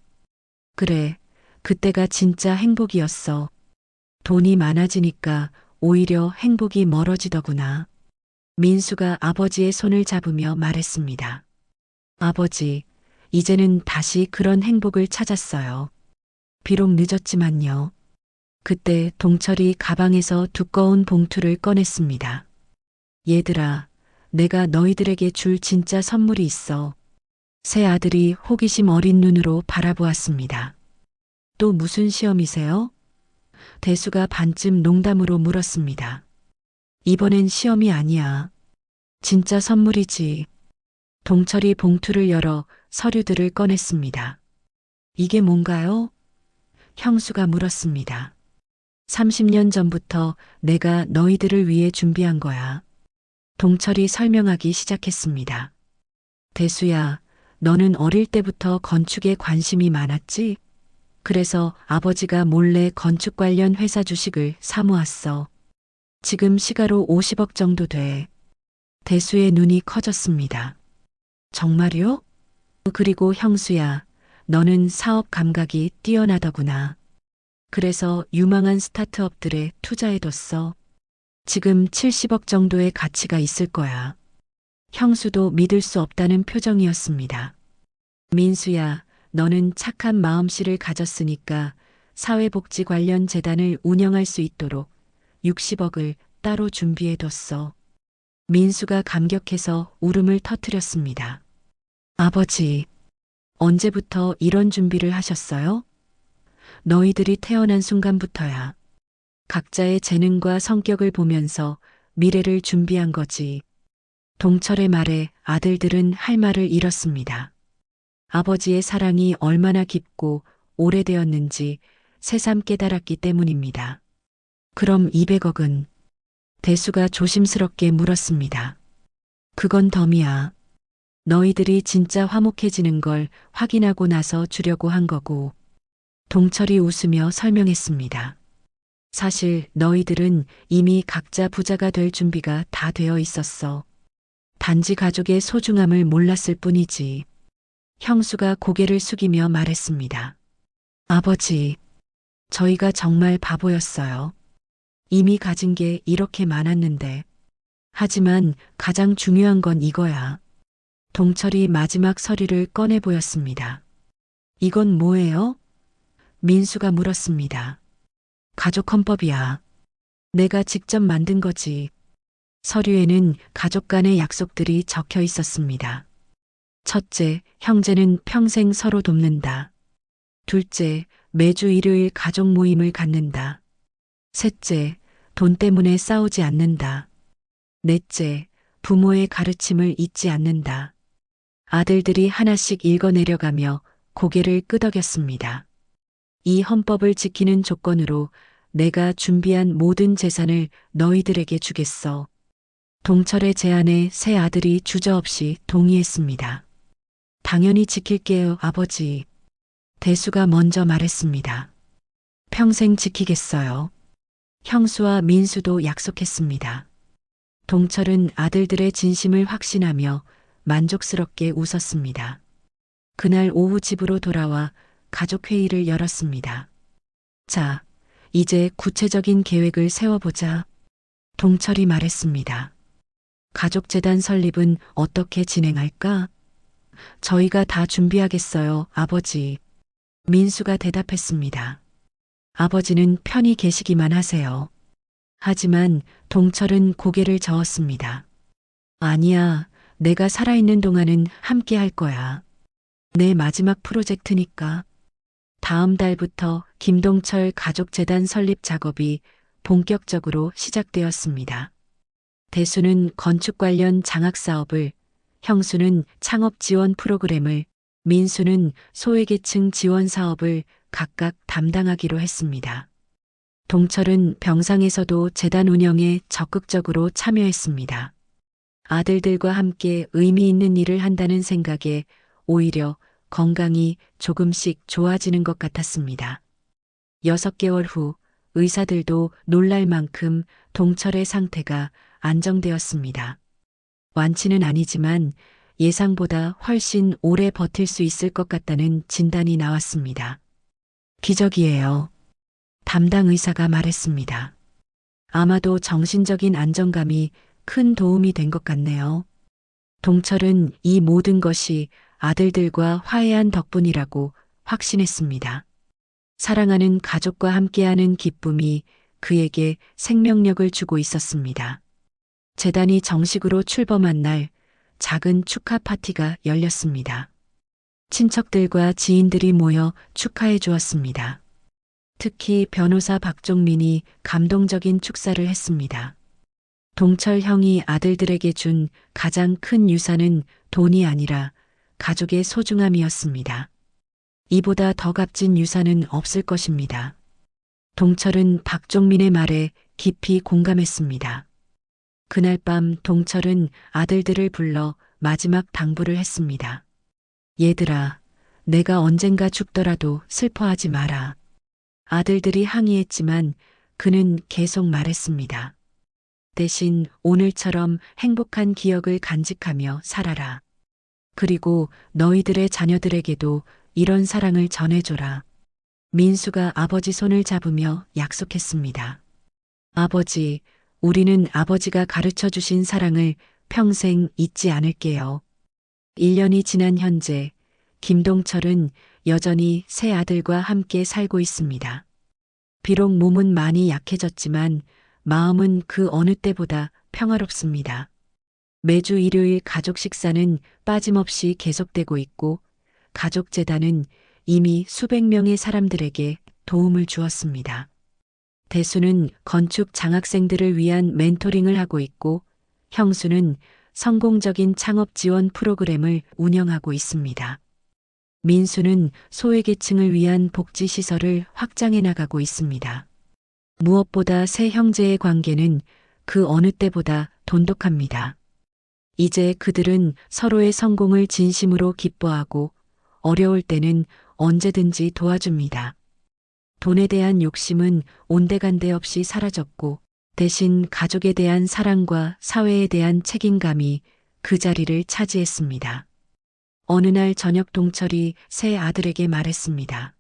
그래, 그때가 진짜 행복이었어. 돈이 많아지니까 오히려 행복이 멀어지더구나. 민수가 아버지의 손을 잡으며 말했습니다. 아버지, 이제는 다시 그런 행복을 찾았어요. 비록 늦었지만요. 그때 동철이 가방에서 두꺼운 봉투를 꺼냈습니다. 얘들아, 내가 너희들에게 줄 진짜 선물이 있어. 새 아들이 호기심 어린 눈으로 바라보았습니다. 또 무슨 시험이세요? 대수가 반쯤 농담으로 물었습니다. 이번엔 시험이 아니야. 진짜 선물이지. 동철이 봉투를 열어 서류들을 꺼냈습니다. 이게 뭔가요? 형수가 물었습니다. 30년 전부터 내가 너희들을 위해 준비한 거야. 동철이 설명하기 시작했습니다. 대수야, 너는 어릴 때부터 건축에 관심이 많았지? 그래서 아버지가 몰래 건축 관련 회사 주식을 사모았어. 지금 시가로 50억 정도 돼. 대수의 눈이 커졌습니다. 정말요? 그리고 형수야, 너는 사업 감각이 뛰어나더구나. 그래서 유망한 스타트업들에 투자해뒀어. 지금 70억 정도의 가치가 있을 거야. 형수도 믿을 수 없다는 표정이었습니다. 민수야, 너는 착한 마음씨를 가졌으니까 사회복지 관련 재단을 운영할 수 있도록 60억을 따로 준비해뒀어. 민수가 감격해서 울음을 터뜨렸습니다. 아버지, 언제부터 이런 준비를 하셨어요? 너희들이 태어난 순간부터야. 각자의 재능과 성격을 보면서 미래를 준비한 거지. 동철의 말에 아들들은 할 말을 잃었습니다. 아버지의 사랑이 얼마나 깊고 오래되었는지 새삼 깨달았기 때문입니다. 그럼 200억은? 대수가 조심스럽게 물었습니다. 그건 덤이야. 너희들이 진짜 화목해지는 걸 확인하고 나서 주려고 한 거고. 동철이 웃으며 설명했습니다. 사실 너희들은 이미 각자 부자가 될 준비가 다 되어 있었어. 단지 가족의 소중함을 몰랐을 뿐이지. 형수가 고개를 숙이며 말했습니다. 아버지, 저희가 정말 바보였어요. 이미 가진 게 이렇게 많았는데. 하지만 가장 중요한 건 이거야. 동철이 마지막 서류를 꺼내 보였습니다. 이건 뭐예요? 민수가 물었습니다. 가족 헌법이야. 내가 직접 만든 거지. 서류에는 가족 간의 약속들이 적혀 있었습니다. 첫째, 형제는 평생 서로 돕는다. 둘째, 매주 일요일 가족 모임을 갖는다. 셋째, 돈 때문에 싸우지 않는다. 넷째, 부모의 가르침을 잊지 않는다. 아들들이 하나씩 읽어내려가며 고개를 끄덕였습니다. 이 헌법을 지키는 조건으로 내가 준비한 모든 재산을 너희들에게 주겠어. 동철의 제안에 새 아들이 주저없이 동의했습니다. 당연히 지킬게요, 아버지. 대수가 먼저 말했습니다. 평생 지키겠어요. 형수와 민수도 약속했습니다. 동철은 아들들의 진심을 확신하며 만족스럽게 웃었습니다. 그날 오후 집으로 돌아와 가족회의를 열었습니다. 자, 이제 구체적인 계획을 세워보자. 동철이 말했습니다. 가족재단 설립은 어떻게 진행할까? 저희가 다 준비하겠어요, 아버지. 민수가 대답했습니다. 아버지는 편히 계시기만 하세요. 하지만 동철은 고개를 저었습니다. 아니야, 내가 살아있는 동안은 함께 할 거야. 내 마지막 프로젝트니까. 다음 달부터 김동철 가족재단 설립 작업이 본격적으로 시작되었습니다. 대수는 건축 관련 장학 사업을, 형수는 창업 지원 프로그램을, 민수는 소외계층 지원 사업을 각각 담당하기로 했습니다. 동철은 병상에서도 재단 운영에 적극적으로 참여했습니다. 아들들과 함께 의미 있는 일을 한다는 생각에 오히려 건강이 조금씩 좋아지는 것 같았습니다. 6개월 후 의사들도 놀랄 만큼 동철의 상태가 안정되었습니다. 완치는 아니지만 예상보다 훨씬 오래 버틸 수 있을 것 같다는 진단이 나왔습니다. 기적이에요. 담당 의사가 말했습니다. 아마도 정신적인 안정감이 큰 도움이 된 것 같네요. 동철은 이 모든 것이 아들들과 화해한 덕분이라고 확신했습니다. 사랑하는 가족과 함께하는 기쁨이 그에게 생명력을 주고 있었습니다. 재단이 정식으로 출범한 날 작은 축하 파티가 열렸습니다. 친척들과 지인들이 모여 축하해 주었습니다. 특히 변호사 박종민이 감동적인 축사를 했습니다. 동철 형이 아들들에게 준 가장 큰 유산은 돈이 아니라 가족의 소중함이었습니다. 이보다 더 값진 유산은 없을 것입니다. 동철은 박종민의 말에 깊이 공감했습니다. 그날 밤 동철은 아들들을 불러 마지막 당부를 했습니다. 얘들아, 내가 언젠가 죽더라도 슬퍼하지 마라. 아들들이 항의했지만 그는 계속 말했습니다. 대신 오늘처럼 행복한 기억을 간직하며 살아라. 그리고 너희들의 자녀들에게도 이런 사랑을 전해줘라. 민수가 아버지 손을 잡으며 약속했습니다. 아버지, 우리는 아버지가 가르쳐 주신 사랑을 평생 잊지 않을게요. 1년이 지난 현재, 김동철은 여전히 세 아들과 함께 살고 있습니다. 비록 몸은 많이 약해졌지만 마음은 그 어느 때보다 평화롭습니다. 매주 일요일 가족 식사는 빠짐없이 계속되고 있고 가족재단은 이미 수백 명의 사람들에게 도움을 주었습니다. 대수는 건축 장학생들을 위한 멘토링을 하고 있고 형수는 성공적인 창업 지원 프로그램을 운영하고 있습니다. 민수는 소외계층을 위한 복지시설을 확장해 나가고 있습니다. 무엇보다 세 형제의 관계는 그 어느 때보다 돈독합니다. 이제 그들은 서로의 성공을 진심으로 기뻐하고 어려울 때는 언제든지 도와줍니다. 돈에 대한 욕심은 온데간데 없이 사라졌고 대신 가족에 대한 사랑과 사회에 대한 책임감이 그 자리를 차지했습니다. 어느 날 저녁 동철이 세 아들에게 말했습니다.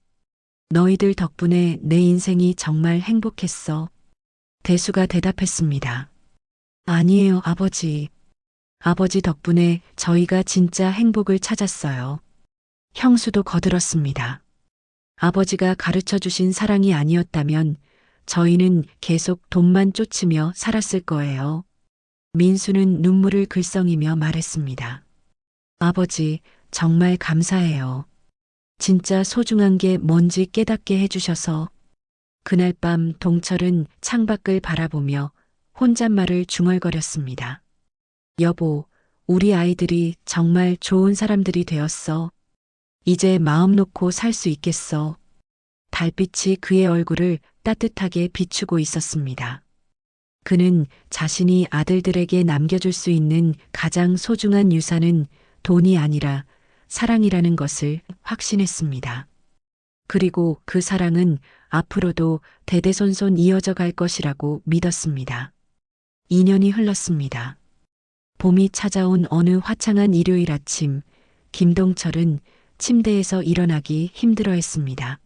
너희들 덕분에 내 인생이 정말 행복했어. 대수가 대답했습니다. 아니에요, 아버지. 아버지 덕분에 저희가 진짜 행복을 찾았어요. 형수도 거들었습니다. 아버지가 가르쳐 주신 사랑이 아니었다면 저희는 계속 돈만 쫓으며 살았을 거예요. 민수는 눈물을 글썽이며 말했습니다. 아버지, 정말 감사해요. 진짜 소중한 게 뭔지 깨닫게 해주셔서. 그날 밤 동철은 창밖을 바라보며 혼잣말을 중얼거렸습니다. 여보, 우리 아이들이 정말 좋은 사람들이 되었어. 이제 마음 놓고 살 수 있겠어. 달빛이 그의 얼굴을 따뜻하게 비추고 있었습니다. 그는 자신이 아들들에게 남겨줄 수 있는 가장 소중한 유산은 돈이 아니라 사랑이라는 것을 확신했습니다. 그리고 그 사랑은 앞으로도 대대손손 이어져 갈 것이라고 믿었습니다. 2년이 흘렀습니다. 봄이 찾아온 어느 화창한 일요일 아침, 김동철은 침대에서 일어나기 힘들어했습니다.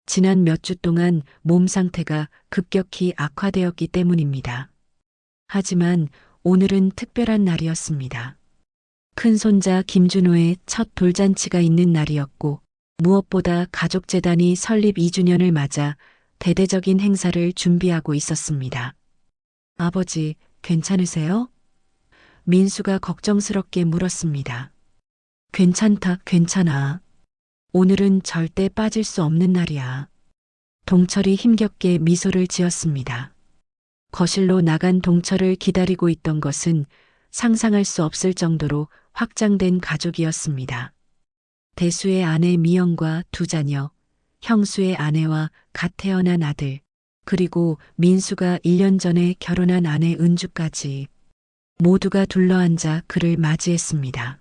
지난 몇 주 동안 몸 상태가 급격히 악화되었기 때문입니다. 하지만 오늘은 특별한 날이었습니다. 큰손자 김준호의 첫 돌잔치가 있는 날이었고 무엇보다 가족재단이 설립 2주년을 맞아 대대적인 행사를 준비하고 있었습니다. 아버지, 괜찮으세요? 민수가 걱정스럽게 물었습니다. 괜찮다, 괜찮아. 오늘은 절대 빠질 수 없는 날이야. 동철이 힘겹게 미소를 지었습니다. 거실로 나간 동철을 기다리고 있던 것은 상상할 수 없을 정도로 확장된 가족이었습니다. 대수의 아내 미영과 두 자녀, 형수의 아내와 갓 태어난 아들, 그리고 민수가 1년 전에 결혼한 아내 은주까지 모두가 둘러앉아 그를 맞이했습니다.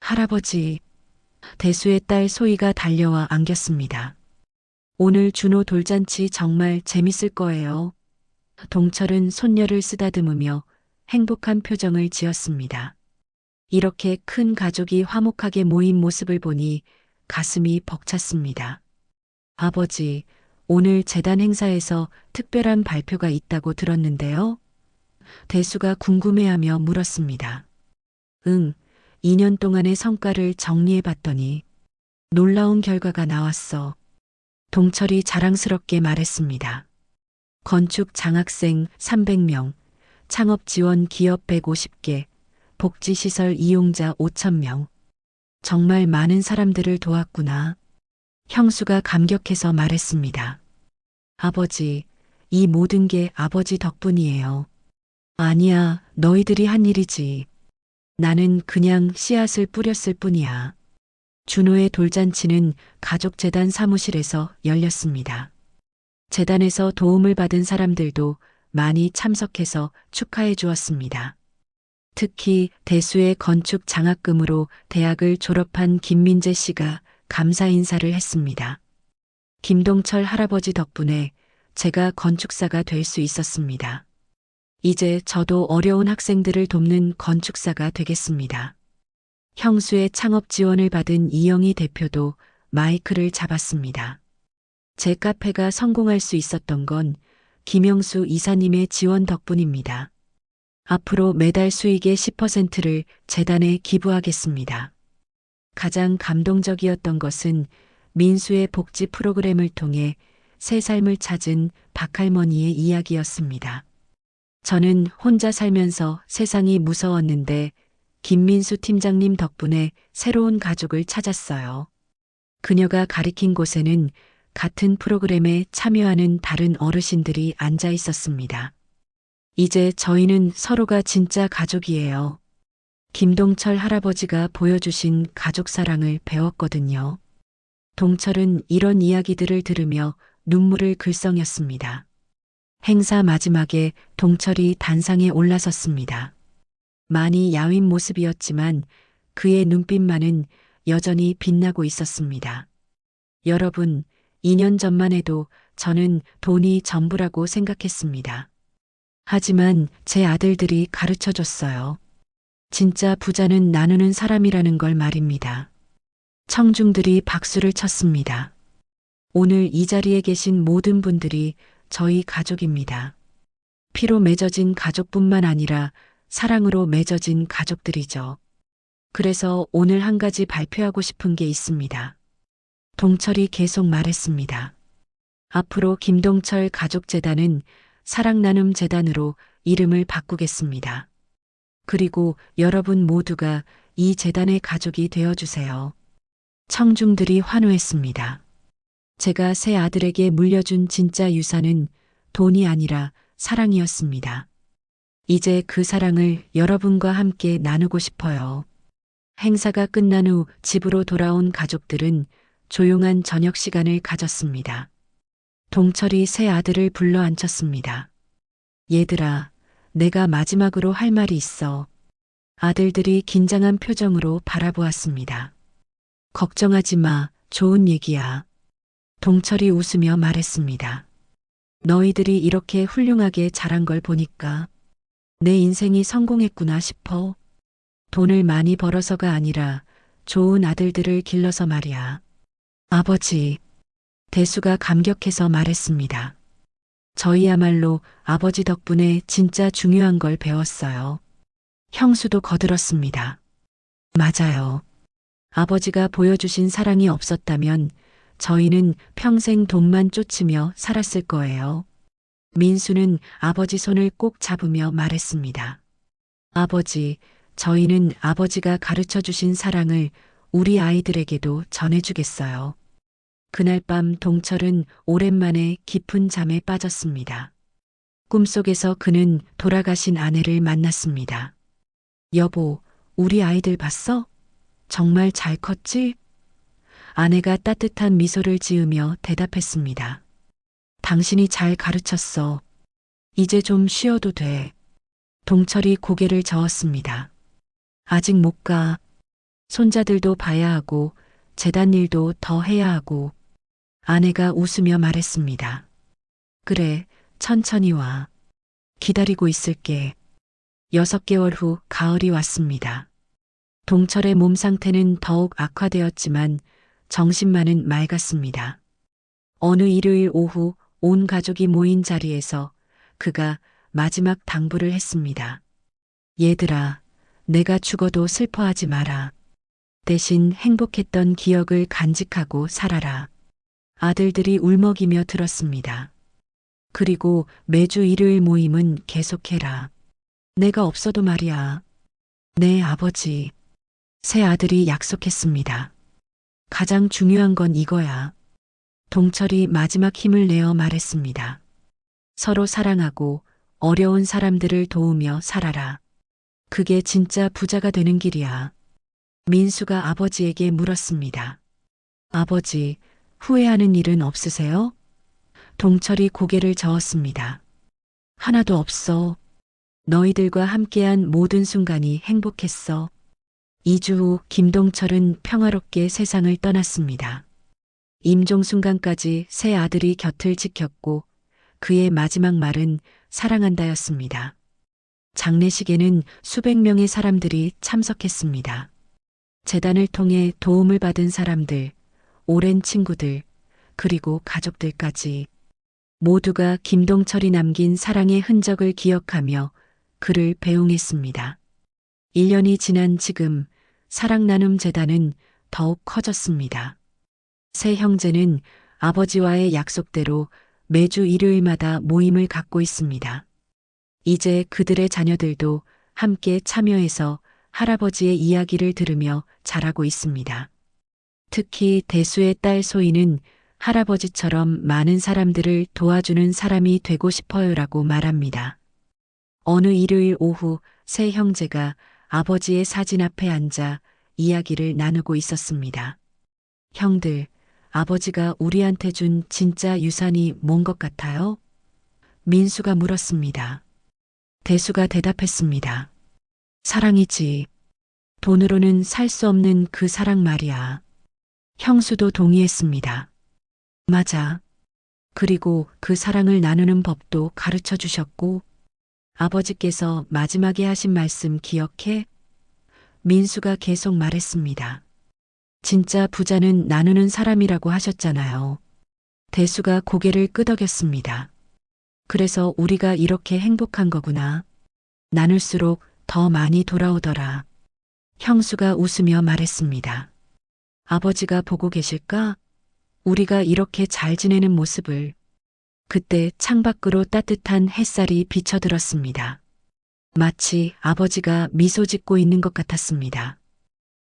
할아버지, 대수의 딸 소희가 달려와 안겼습니다. 오늘 준호 돌잔치 정말 재밌을 거예요. 동철은 손녀를 쓰다듬으며 행복한 표정을 지었습니다. 이렇게 큰 가족이 화목하게 모인 모습을 보니 가슴이 벅찼습니다. 아버지, 오늘 재단 행사에서 특별한 발표가 있다고 들었는데요. 대수가 궁금해하며 물었습니다. 응, 2년 동안의 성과를 정리해 봤더니 놀라운 결과가 나왔어. 동철이 자랑스럽게 말했습니다. 건축 장학생 300명, 창업 지원 기업 150개, 복지시설 이용자 5,000명. 정말 많은 사람들을 도왔구나. 형수가 감격해서 말했습니다. 아버지, 이 모든 게 아버지 덕분이에요. 아니야, 너희들이 한 일이지. 나는 그냥 씨앗을 뿌렸을 뿐이야. 준호의 돌잔치는 가족재단 사무실에서 열렸습니다. 재단에서 도움을 받은 사람들도 많이 참석해서 축하해 주었습니다. 특히 대수의 건축 장학금으로 대학을 졸업한 김민재 씨가 감사 인사를 했습니다. 김동철 할아버지 덕분에 제가 건축사가 될 수 있었습니다. 이제 저도 어려운 학생들을 돕는 건축사가 되겠습니다. 형수의 창업 지원을 받은 이영희 대표도 마이크를 잡았습니다. 제 카페가 성공할 수 있었던 건 김영수 이사님의 지원 덕분입니다. 앞으로 매달 수익의 10%를 재단에 기부하겠습니다. 가장 감동적이었던 것은 민수의 복지 프로그램을 통해 새 삶을 찾은 박할머니의 이야기였습니다. 저는 혼자 살면서 세상이 무서웠는데 김민수 팀장님 덕분에 새로운 가족을 찾았어요. 그녀가 가리킨 곳에는 같은 프로그램에 참여하는 다른 어르신들이 앉아 있었습니다. 이제 저희는 서로가 진짜 가족이에요. 김동철 할아버지가 보여주신 가족 사랑을 배웠거든요. 동철은 이런 이야기들을 들으며 눈물을 글썽였습니다. 행사 마지막에 동철이 단상에 올라섰습니다. 많이 야윈 모습이었지만 그의 눈빛만은 여전히 빛나고 있었습니다. 여러분, 2년 전만 해도 저는 돈이 전부라고 생각했습니다. 하지만 제 아들들이 가르쳐 줬어요. 진짜 부자는 나누는 사람이라는 걸 말입니다. 청중들이 박수를 쳤습니다. 오늘 이 자리에 계신 모든 분들이 저희 가족입니다. 피로 맺어진 가족뿐만 아니라 사랑으로 맺어진 가족들이죠. 그래서 오늘 한 가지 발표하고 싶은 게 있습니다. 동철이 계속 말했습니다. 앞으로 김동철 가족재단은 사랑나눔 재단으로 이름을 바꾸겠습니다. 그리고 여러분 모두가 이 재단의 가족이 되어주세요. 청중들이 환호했습니다. 제가 새 아들에게 물려준 진짜 유산은 돈이 아니라 사랑이었습니다. 이제 그 사랑을 여러분과 함께 나누고 싶어요. 행사가 끝난 후 집으로 돌아온 가족들은 조용한 저녁 시간을 가졌습니다. 동철이 새 아들을 불러 앉혔습니다. 얘들아, 내가 마지막으로 할 말이 있어. 아들들이 긴장한 표정으로 바라보았습니다. 걱정하지 마, 좋은 얘기야. 동철이 웃으며 말했습니다. 너희들이 이렇게 훌륭하게 자란 걸 보니까 내 인생이 성공했구나 싶어. 돈을 많이 벌어서가 아니라 좋은 아들들을 길러서 말이야. 아버지, 대수가 감격해서 말했습니다. 저희야말로 아버지 덕분에 진짜 중요한 걸 배웠어요. 형수도 거들었습니다. 맞아요. 아버지가 보여주신 사랑이 없었다면 저희는 평생 돈만 쫓으며 살았을 거예요. 민수는 아버지 손을 꼭 잡으며 말했습니다. 아버지, 저희는 아버지가 가르쳐 주신 사랑을 우리 아이들에게도 전해주겠어요. 그날 밤 동철은 오랜만에 깊은 잠에 빠졌습니다. 꿈속에서 그는 돌아가신 아내를 만났습니다. 여보, 우리 아이들 봤어? 정말 잘 컸지? 아내가 따뜻한 미소를 지으며 대답했습니다. 당신이 잘 가르쳤어. 이제 좀 쉬어도 돼. 동철이 고개를 저었습니다. 아직 못 가. 손자들도 봐야 하고 재단 일도 더 해야 하고. 아내가 웃으며 말했습니다. 그래, 천천히 와. 기다리고 있을게. 6개월 후 가을이 왔습니다. 동철의 몸 상태는 더욱 악화되었지만 정신만은 맑았습니다. 어느 일요일 오후 온 가족이 모인 자리에서 그가 마지막 당부를 했습니다. 얘들아, 내가 죽어도 슬퍼하지 마라. 대신 행복했던 기억을 간직하고 살아라. 아들들이 울먹이며 들었습니다. 그리고 매주 일요일 모임은 계속해라. 내가 없어도 말이야. 네, 아버지. 새 아들이 약속했습니다. 가장 중요한 건 이거야. 동철이 마지막 힘을 내어 말했습니다. 서로 사랑하고 어려운 사람들을 도우며 살아라. 그게 진짜 부자가 되는 길이야. 민수가 아버지에게 물었습니다. 아버지, 후회하는 일은 없으세요? 동철이 고개를 저었습니다. 하나도 없어. 너희들과 함께한 모든 순간이 행복했어. 2주 후 김동철은 평화롭게 세상을 떠났습니다. 임종 순간까지 새 아들이 곁을 지켰고 그의 마지막 말은 사랑한다였습니다. 장례식에는 수백 명의 사람들이 참석했습니다. 재단을 통해 도움을 받은 사람들, 오랜 친구들, 그리고 가족들까지 모두가 김동철이 남긴 사랑의 흔적을 기억하며 그를 배웅했습니다. 1년이 지난 지금 사랑 나눔 재단은 더욱 커졌습니다. 세 형제는 아버지와의 약속대로 매주 일요일마다 모임을 갖고 있습니다. 이제 그들의 자녀들도 함께 참여해서 할아버지의 이야기를 들으며 자라고 있습니다. 특히 대수의 딸 소희는 할아버지처럼 많은 사람들을 도와주는 사람이 되고 싶어요라고 말합니다. 어느 일요일 오후 세 형제가 아버지의 사진 앞에 앉아 이야기를 나누고 있었습니다. 형들, 아버지가 우리한테 준 진짜 유산이 뭔 것 같아요? 민수가 물었습니다. 대수가 대답했습니다. 사랑이지. 돈으로는 살 수 없는 그 사랑 말이야. 형수도 동의했습니다. 맞아. 그리고 그 사랑을 나누는 법도 가르쳐 주셨고, 아버지께서 마지막에 하신 말씀 기억해? 민수가 계속 말했습니다. 진짜 부자는 나누는 사람이라고 하셨잖아요. 대수가 고개를 끄덕였습니다. 그래서 우리가 이렇게 행복한 거구나. 나눌수록 더 많이 돌아오더라. 형수가 웃으며 말했습니다. 아버지가 보고 계실까? 우리가 이렇게 잘 지내는 모습을. 그때 창밖으로 따뜻한 햇살이 비쳐들었습니다. 마치 아버지가 미소 짓고 있는 것 같았습니다.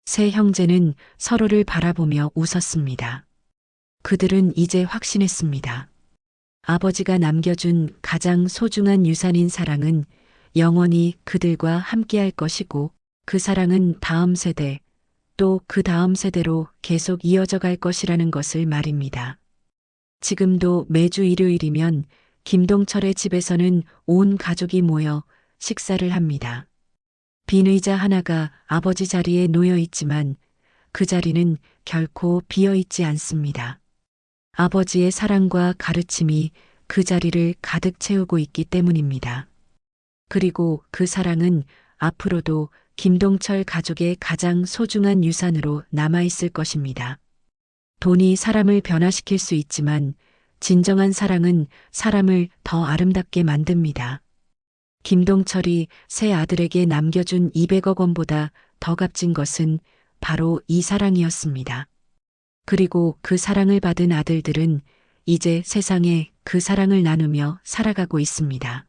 세 형제는 서로를 바라보며 웃었습니다. 그들은 이제 확신했습니다. 아버지가 남겨준 가장 소중한 유산인 사랑은 영원히 그들과 함께할 것이고 그 사랑은 다음 세대, 또 그 다음 세대로 계속 이어져 갈 것이라는 것을 말입니다. 지금도 매주 일요일이면 김동철의 집에서는 온 가족이 모여 식사를 합니다. 빈 의자 하나가 아버지 자리에 놓여 있지만 그 자리는 결코 비어 있지 않습니다. 아버지의 사랑과 가르침이 그 자리를 가득 채우고 있기 때문입니다. 그리고 그 사랑은 앞으로도 김동철 가족의 가장 소중한 유산으로 남아있을 것입니다. 돈이 사람을 변화시킬 수 있지만 진정한 사랑은 사람을 더 아름답게 만듭니다. 김동철이 새 아들에게 남겨준 200억 원보다 더 값진 것은 바로 이 사랑이었습니다. 그리고 그 사랑을 받은 아들들은 이제 세상에 그 사랑을 나누며 살아가고 있습니다.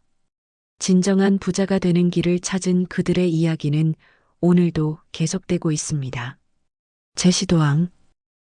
진정한 부자가 되는 길을 찾은 그들의 이야기는 오늘도 계속되고 있습니다. 제시도왕